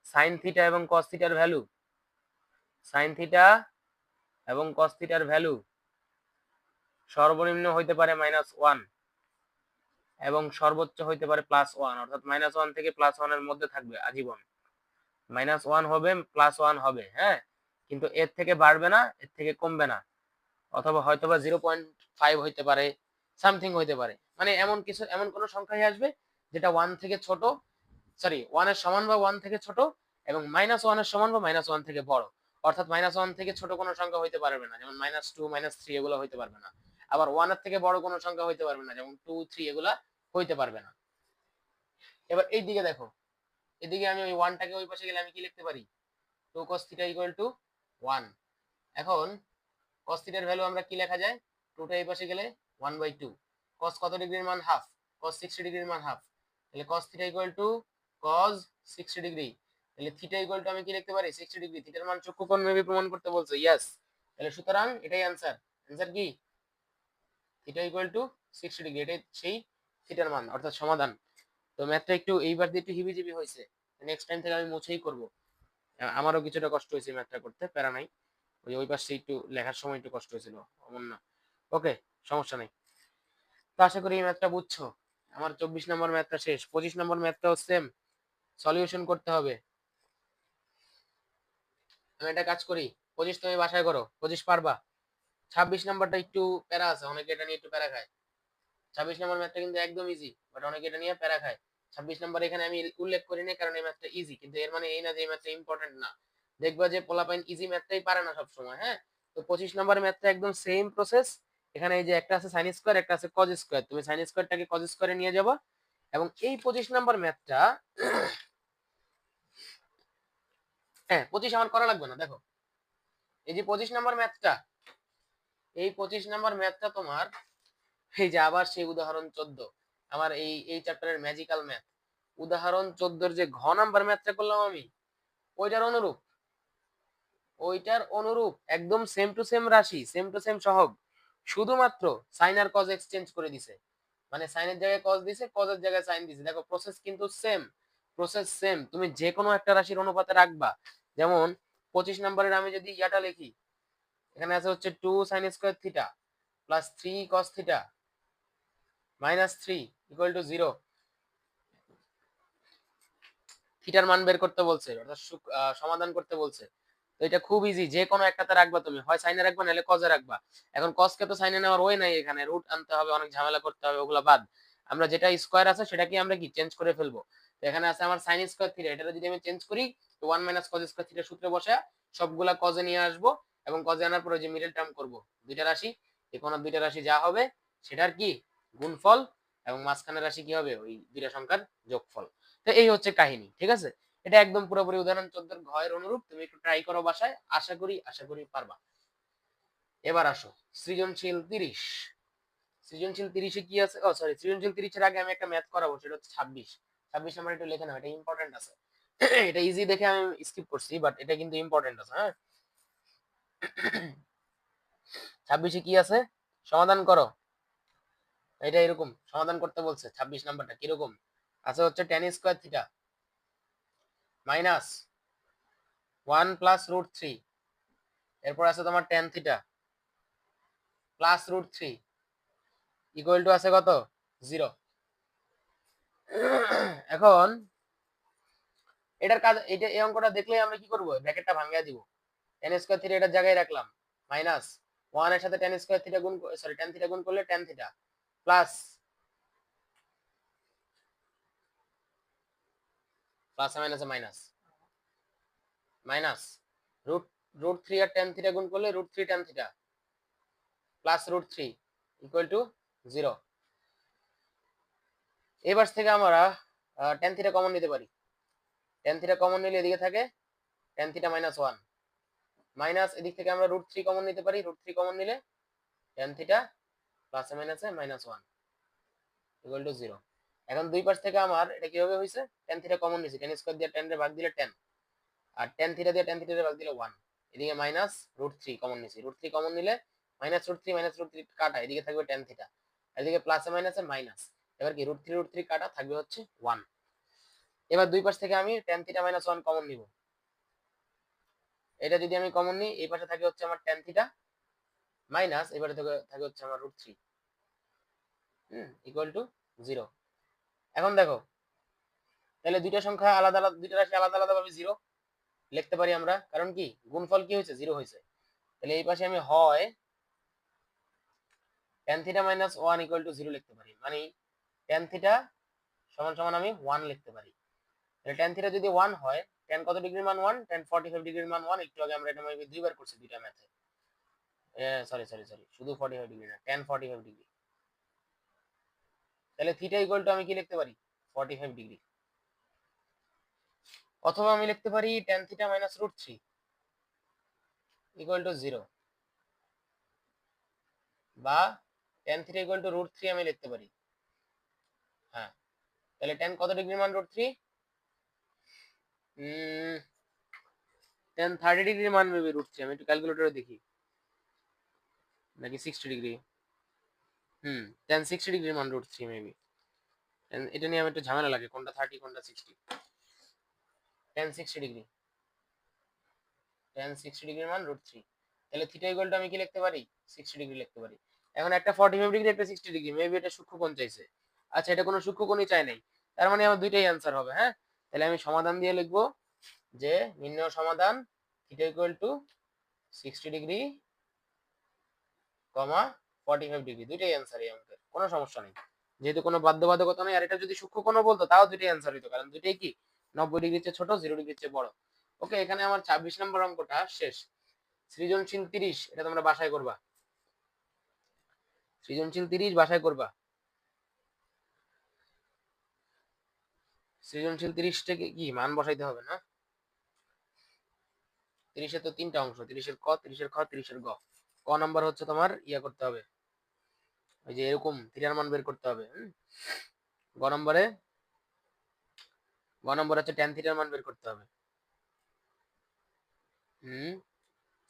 sin থিটা এবং cos থিটার ভ্যালু, sin থিটা এবং cos থিটার ভ্যালু সর্বনিম্ন হইতে পারে -1 এবং সর্বোচ্চ হইতে পারে +1, অর্থাৎ -1 থেকে +1 এর মধ্যে থাকবে আজীবন। -1 হবে +1 হবে, হ্যাঁ, কিন্তু এর থেকে বাড়বে না, এর থেকে কমবে না, অথবা হয়তোবা 0.5 হইতে পারে, সামথিং হইতে পারে। মানে এমন কিছু, এমন কোন সংখ্যাই আসবে যেটা 1 থেকে ছোট, সরি 1 এর সমান বা 1 থেকে ছোট এবং -1 এর সমান বা -1 থেকে বড়। অর্থাৎ -1 থেকে ছোট কোনো সংখ্যা হইতে পারবে না, যেমন -2 -3 এগুলো হইতে পারবে না। আবার 1 এর থেকে বড় কোনো সংখ্যা হইতে পারবে না, যেমন 2 3 এগুলা হইতে পারবে না। এবার এই দিকে দেখো, এদিকে আমি ওই 1 টাকে ওই পাশে গেলে আমি কি লিখতে পারি 2 cos থিটা ইকুয়াল টু 1। এখন cos থিটার ভ্যালু আমরা কি লেখা যায়, 2 টা এই পাশে গেলে 1/2, cos কত ডিগ্রির মান হাফ, cos 60 ডিগ্রির মান হাফ, তাহলে cos theta equal two cos 60 degree. তাহলে থিটা ইকুয়াল টু আমি কি লিখতে পারি 60 ডিগ্রি, থিটার মান চক্ষুকোণ মেপে প্রমাণ করতে বলছে, ইয়েস। তাহলে সুতরাং এটাই आंसर, आंसर কি থিটা ইকুয়াল টু 60 ডিগ্রি, এটাই সেই থিটার মান অর্থাৎ সমাধান। তো ম্যাথটা একটু এইবার দিয়ে একটু হিবিজিবি হয়েছে, নেক্সট টাইম থেকে আমি মুছেই করব। আমারও কিছুটা কষ্ট হয়েছে ম্যাথটা করতে, প্যারা নাই, ওই পাশে একটু লেখার সময় একটু কষ্ট হয়েছিল, অমন না। ওকে, সমস্যা নেই। তো আশা করি এই ম্যাথটা বুঝছো। আমার 24 নম্বর ম্যাথটা শেষ, 25 নম্বর ম্যাথটাও সেম সলিউশন করতে হবে। আমি একটা কাজ করি, 25 তুমি বাসায় করো, 25 পারবা। 26 নাম্বারটা একটু প্যারা আছে, অনেকে এটা নিয়ে একটু প্যারা খায়। 26 নম্বর ম্যাথটা কিন্তু একদম ইজি, বাট অনেকে এটা নিয়ে প্যারা খায়। 26 নাম্বার এখানে আমি উল্লেখ করি না কারণ এই ম্যাথটা ইজি, কিন্তু এর মানে এই না যে এই ম্যাথটা ইম্পর্টেন্ট না। দেখবা যে পোলাপাইন ইজি ম্যাথটাই পারে না সব সময়, হ্যাঁ। তো 25 নম্বর ম্যাথটা একদম সেম প্রসেস। এখানে এই যে একটা আছে sin স্কয়ার, একটা আছে cos স্কয়ার, তুমি sin স্কয়ারটাকে cos স্কয়ারে নিয়ে যাবা এবং এই 25 নম্বর ম্যাথটা, হ্যাঁ 25 আমার করা লাগবে না, দেখো এই যে 25 নম্বর ম্যাথটা, এই 25 নম্বর ম্যাথটা তোমার এই যে আবার সেই উদাহরণ 14, আমার এই চ্যাপ্টারের ম্যাজিক্যাল ম্যাথ উদাহরণ 14 এর যে ঘ নাম্বার ম্যাথটা করলাম আমি, ওইটার অনুরূপ, ওইটার অনুরূপ একদম সেম টু সেম রাশি, সেম টু সেম সহগ, শুধুমাত্র সাইন আর কজ এক্সচেঞ্জ করে দিছে। মানে সাইনের জায়গায় কজ দিছে, কজের জায়গায় সাইন দিছে। দেখো প্রসেস কিন্তু সেম, প্রসেস সেম, তুমি যে কোনো একটা রাশির অনুপাতে রাখবা। যেমন 25 নম্বরের আমি যদি ইয়াটা লিখি, এখানে আছে হচ্ছে 2 sin square theta plus 3 cos theta minus 3 equal to 0, থিটার মান বের করতে বলছে, অর্থাৎ সমাধান করতে বলছে। তো এটা খুব ইজি, যে কোনো একটাতে রাখবা, তুমি হয় সাইনে রাখবা নাহলে কজে রাখবা। এখন কজকে তো সাইনে নেওয়ার ওয়ে নাই, এখানে রুট আনতে হবে, অনেক ঝামেলা করতে হবে, ওগুলা বাদ। আমরা যেটা স্কয়ার আছে সেটাকে আমরা কি চেঞ্জ করে ফেলবো। তো এখানে আছে আমার সাইন স্কয়ার থিটা, এটা যদি আমি চেঞ্জ করি তো 1 মাইনাস কজ স্কয়ার থিটা সূত্রে বসে সবগুলা কজে নিয়ে আসবো এবং কজে আনার পরে যে মিডল টার্ম করব, দুইটা রাশি, এই কোন দুইটা রাশি যা হবে সেটার কি গুণফল এবং মাঝখানের রাশি কি হবে ওই দুইটা সংখ্যার যোগফল। তো এই হচ্ছে কাহিনী, ঠিক আছে। এটা একদম পুরোপুরি উদাহরণ 14 ঘয়ের অনুরূপ, তুমি একটু ট্রাই করো বাসায়, আশা করি পারবা। এবার আসো সৃজনশীল 30। সৃজনশীল 30 এ কি আছে, ও সরি, সৃজনশীল 30 এর আগে আমি একটা ম্যাথ করাবো, সেটা হচ্ছে 26। 26 নাম্বার একটু লিখে নাও, এটা ইম্পর্টেন্ট আছে। এটা ইজি দেখে আমি স্কিপ করছি, বাট এটা কিন্তু ইম্পর্টেন্ট আছে, হ্যাঁ। 26 এ কি আছে, সমাধান করো। এটা এরকম সমাধান করতে বলছে। 26 নাম্বারটা কিরকম আছে, হচ্ছে tan square theta minus 1 plus root 3, এরপর আছে তোমার tan theta plus root three equal to আছে কত 0। এখন এটার কাজ, এটা এই অঙ্কটা দেখলে আমরা কি করব, ব্র্যাকেটটা ভাঙিয়ে দিব। tan স্কয়ার থিটা এটার জায়গায় রাখলাম, মাইনাস 1 এর সাথে tan স্কয়ার থিটা গুণ, সরি tan থিটা গুণ করলে tan থিটা, প্লাস প্লাস মাইনাসে মাইনাস, মাইনাস রুট রুট 3 আর tan থিটা গুণ করলে রুট 3 tan theta, plus root 3 equal to 0। এবার থেকে আমরা tan থিটা কমন নিতে পারি। tan থিটা কমন নিলে এদিকে থাকে tan থিটা মাইনাস 1, মাইনাস এদিক থেকে আমরা রুট 3 কমন নিতে পারি। রুট 3 কমন নিলে tan থিটা প্লাসে মাইনাসে মাইনাস 1 ইকুয়াল টু 0। এখন দুই পাশ থেকে আমার এটা কিভাবে হইছে, tan থিটা কমন নিছি, tan স্কয়ার দিয়ে tan এর ভাগ দিলে tan, আর tan থিটা দিয়ে tan থিটা এর ভাগ দিলে 1। এদিকে মাইনাস রুট 3 কমন নিছি, রুট 3 কমন নিলে মাইনাস রুট 3 কাটা, এদিকে থাকবে tan থিটা, এদিকে প্লাসে মাইনাসে মাইনাস, এবার কি রুট 3 কাটা থাকবে হচ্ছে 1। এবার দুই পাশ থেকে আমি tan থিটা মাইনাস 1 কমন নিব। এটা যদি আমি কমন নিই, এই পাশে থাকে হচ্ছে আমার tan থিটা মাইনাস, এবারে থাকে হচ্ছে আমার রুট 3 ইকুয়াল টু 0। এখন দেখো, তাহলে দুইটা সংখ্যা আলাদা আলাদা, দুইটা রাশি আলাদা আলাদা ভাবে 0 লিখতে পারি আমরা, কারণ কি গুণফল কি হয়েছে 0 হয়েছে। তাহলে এই পাশে আমি হয় tan theta minus 1 equal to 0 লিখতে পারি, মানে tan থিটা সমান সমান আমি 1 লিখতে পারি। তাহলে tan থিটা যদি 1 হয়, tan কত ডিগ্রির মান 1, tan 45 ডিগ্রির মান 1। একটু আগে আমরা এটা মেবি দুইবার করছি দুইটা ম্যাথে, সরি সরি সরি, শুধু 45 ডিগ্রি না, tan 45 ডিগ্রি। তাহলে থিটা ইকুয়াল টু আমি কি লিখতে পারি 45 ডিগ্রি, অথবা আমি লিখতে পারি tan theta minus root 3 equal to 0, বা tan theta equal to root 3 আমি লিখতে পারি। হ্যাঁ, তাহলে tan কত ডিগ্রির মান রুট 3, tan 30 ডিগ্রির মান মেবি রুট 3, আমি একটু ক্যালকুলেটরে দেখি, নাকি 60 ডিগ্রি, tan 60 ডিগ্রির মান রুট 3 মেবি। এটা নিয়ে আমি একটু ঝামেলা লাগে, কোনটা 30 কোনটা 60। tan 60 ডিগ্রি, tan 60 ডিগ্রির মান রুট 3, তাহলে থিটা ইকুয়াল টু আমি কি লিখতে পারি 60 ডিগ্রি লিখতে পারি। এখন একটা 45 ডিগ্রি একটা 60 ডিগ্রি, মেবি এটা সূক্ষ্মকোণ চাইছে। আচ্ছা, এটা কোনো সূক্ষ্মকোণই চাই নাই, তার মানে আমার দুইটাই অ্যান্সার হবে। হ্যাঁ, তাহলে আমি সমাধান দিয়ে লিখবো যে নির্ণয় সমাধান থিটা ইকুয়াল টু 60 ডিগ্রি কমা 45 ডিগ্রি, দুইটাই অ্যান্সার এই অঙ্কের, কোনো সমস্যা নেই, যেহেতু কোনো বাধ্যবাধকতা নেই। আর এটা যদি সূক্ষ্মকোণ বলতো তাও দুইটাই অ্যান্সার হইতো, কারণ দুইটাই কি 90 ডিগ্রির চেয়ে ছোট, 0 ডিগ্রির চেয়ে বড়। ওকে, এখানে আমার 26 নম্বর অঙ্কটা শেষ। সৃজনশীল 30, এটা তোমরা বাসায় করবা, সৃজনশীল 30 বাসায় করবা। সৃজনশীল 30 থেকে কি মান বসাইতে হবে না, 30 তো তিনটা অংশ, 30 ক, 30 খ, 30 গ। ক নাম্বার হচ্ছে তোমার ইয়া করতে হবে, ওই যে এরকম থিটার মান বের করতে হবে। গ নম্বরে, গ নম্বর হচ্ছে tan থিটার মান বের করতে হবে।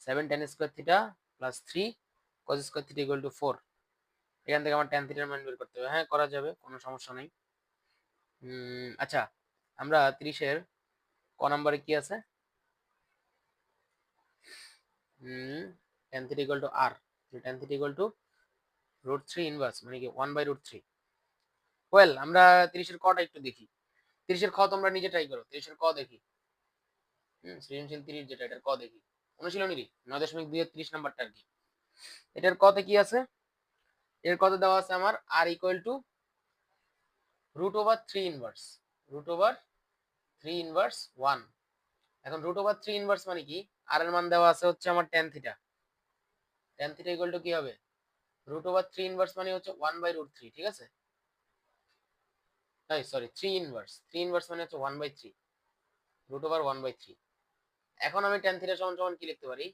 7 tan square theta plus 3 cos square theta equal two 4। এখান থেকে আমার tan থিটার মান বের করতে হবে। হ্যাঁ, করা যাবে, কোনো সমস্যা নেই। আচ্ছা, আমরা 30 এর ক নম্বরে কি আছে, tan theta equal to r, tan theta equal to root 3 inverse, মানে কি 1/√3। ওয়েল, আমরা 30 এর কটা একটু দেখি। 30 এর খ তোমরা নিজে ট্রাই করো, 30 এর ক দেখি। সৃজনশীল 30 যেটা, এটার ক দেখি, অনুশীলনীরই 9.2 এর 30 নাম্বারটা আর কি। এটার কতে কি আছে, এর কত দেওয়া আছে আমার r equal to √3 inverse, √3 inverse 1। এখন √3 ইনভার্স মানে কি, r এর মান দেওয়া আছে হচ্ছে আমার tan theta, tan theta equal two কি হবে √3 ইনভার্স মানে হচ্ছে 1/√3, ঠিক আছে। তাই সরি, 3 ইনভার্স, 3 ইনভার্স মানে হচ্ছে 1/3, √1/3। এখন আমি tan থিটা সমান সমান কি লিখতে পারি,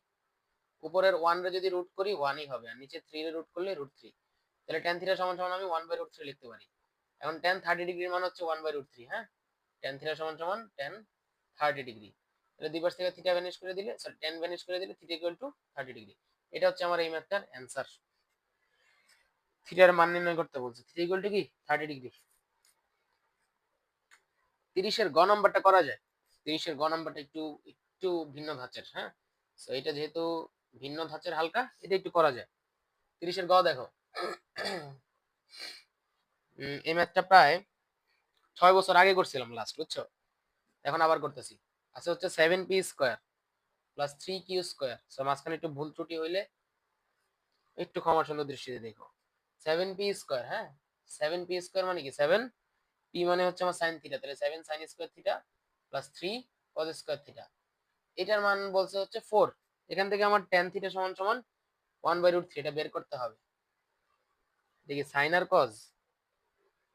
উপরের 1 রে যদি রুট করি 1 ই হবে, আর নিচে 3 রে রুট করলে √3। তাহলে tan থিটা সমান সমান আমি 1/√3 লিখতে পারি। এখন tan 30 ডিগ্রির মান হচ্ছে 1/√3। হ্যাঁ, tan থিটা সমান সমান tan 30 ডিগ্রি। তাহলে দুই পাশ থেকে থিটা ভ্যানিশ করে দিলে, সরি tan ভ্যানিশ করে দিলে থিটা ইকুয়াল টু 30 ডিগ্রি। এটা হচ্ছে আমার এই ম্যাথটার অ্যানসার। থিটার মান নির্ণয় করতে বলছে, থিটা ইকুয়াল টু কি 30 ডিগ্রি। 30 এর গ নাম্বারটা করা যায়, 30 এর গ নাম্বারটা একটু একটু ভিন্ন ধাঁচের। হ্যাঁ, সো এটা যেহেতু ভিন্ন ধাঁচের হালকা, এটা একটু করা যায়। 30 এর গ দেখো। এই ম্যাথটা প্রায় 6 বছর আগে করছিলাম লাস্ট, বুঝছো? এখন আবার করতেছি। আচ্ছা হচ্ছে 7p square plus 3q square. So মাঝখানে একটু ভুল ত্রুটি হইলে একটু ক্ষমা সুন্দর দৃষ্টিতে দেখো। 7p স্কয়ার, হ্যাঁ 7p স্কয়ার মানে কি, 7 p মানে হচ্ছে আমার sin থিটা, তাহলে 7 sin square theta plus 3 cos square theta. এটার মান বলছে হচ্ছে 4। এখান থেকে আমার tan থিটা সমান সমান 1/√3 এটা বের করতে হবে। দেখি sin আর cos,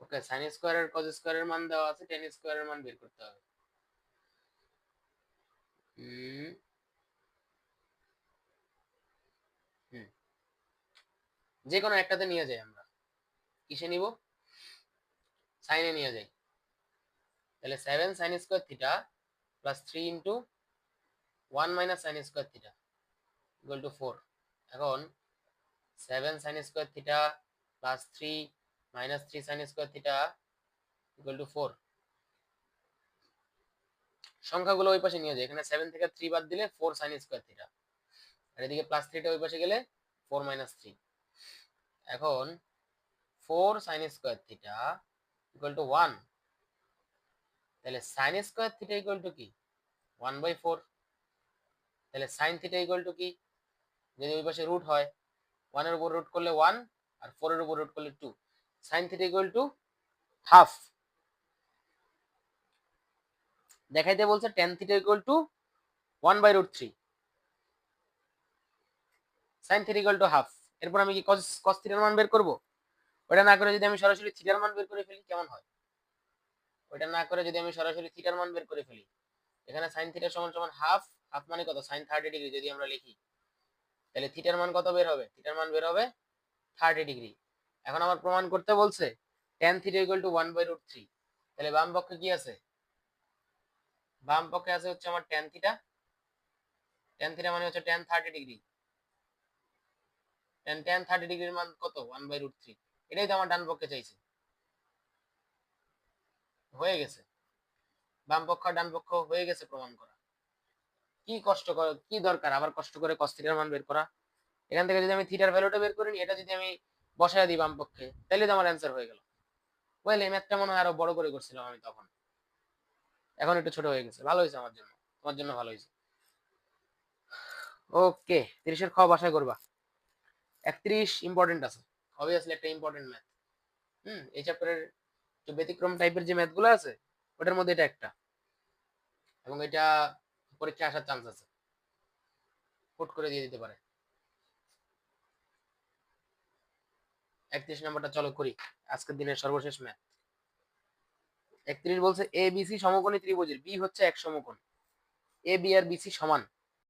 ওকে sin স্কয়ার আর cos স্কয়ারের মান দেওয়া আছে, tan স্কয়ারের মান বের করতে হবে। হুম হুম যে কোনো একটাতে নিয়ে যাই আমরা। কিসে নিব? সাইনে নিয়ে যাই। তাহলে 7 sin square theta plus 3 into 1 minus sin square theta equal two 4। এখন 7 sin square theta plus 3 minus 3 sin square theta equal two 4। সংখ্যাগুলো ওই পাশে নিয়ে যাই, এখানে 7 থেকে 3 বাদ দিলে 4 sin স্কয়ার থিটা, আর এদিকে প্লাস 3টা ওই পাশে গেলে 4 মাইনাস 3। এখন 4 sin square theta equal two 1, তাহলে sin square theta equal two কি 1/4। তাহলে sin থিটা ইকুয়াল টু কি, যদি ওই পাশে রুট হয় 1 এর উপর রুট করলে 1 আর 4 এর উপর রুট করলে 2, sin theta equal to half. দেখাইতে বলছে tan theta equal two 1/√3, sin theta equal to half. এরপর আমি কি cos থিটার মান বের করব? ওটা না করে যদি আমি সরাসরি থিটার মান বের করে ফেলি কেমন হয়? ওটা না করে যদি আমি সরাসরি থিটার মান বের করে ফেলি, এখানে sin থিটা সমান সমান হাফ, হাফ মানে কত sin 30 ডিগ্রি যদি আমরা লিখি, তাহলে থিটার মান কত বের হবে? থিটার মান বের হবে 30 ডিগ্রি। এখন আমার প্রমাণ করতে বলছে tan থিটা ইকুয়াল টু 1/√3, তাহলে বাম পক্ষে কি আছে? বাম পক্ষে আছে হচ্ছে আমার tan থিটা। tan থিটা মানে হচ্ছে tan 30 ডিগ্রি। tan 30 ডিগ্রির মান কত? 1/√3। এটাই তো আমার ডান পক্ষে চাইছে। হয়ে গেছে, বাম পক্ষ আর ডান পক্ষ হয়ে গেছে প্রমাণ করা। কি কষ্ট করে, কি দরকার আবার কষ্ট করে cos থিটার মান বের করা? এখান থেকে যদি আমি থিটার ভ্যালুটা বের করি, এটা যদি আমি বসায় দিই বাম পক্ষে, তাহলে তো আমার অ্যান্সার হয়ে গেল। ওয়েল এই ম্যাথটা মনে হয় আরো বড় করে করছিলাম আমি তখন, এখন একটু ছোট হয়ে গেছে। ভালো হয়েছে আমার জন্য, তোমার জন্য ভালো হয়েছে। ওকে 30 এর খ বাসায় করবা। 31 ইম্পর্টেন্ট আছে, অবভিয়াসলি একটা ইম্পর্টেন্ট ম্যাথ। এই চ্যাপ্টারের একটু ব্যতিক্রম টাইপের যে ম্যাথগুলো আছে ওটার মধ্যে এটা একটা, এবং এটা পরীক্ষায় আসার চান্স আছে, ফুট করে দিয়ে দিতে পারে। 31 নম্বরটা চলো করি, আজকের দিনের সর্বশেষ ম্যাথ। 31 বলছে এ বি সি সমকোণী ত্রিভুজের বি হচ্ছে এক সমকোণ, A B R B C সমান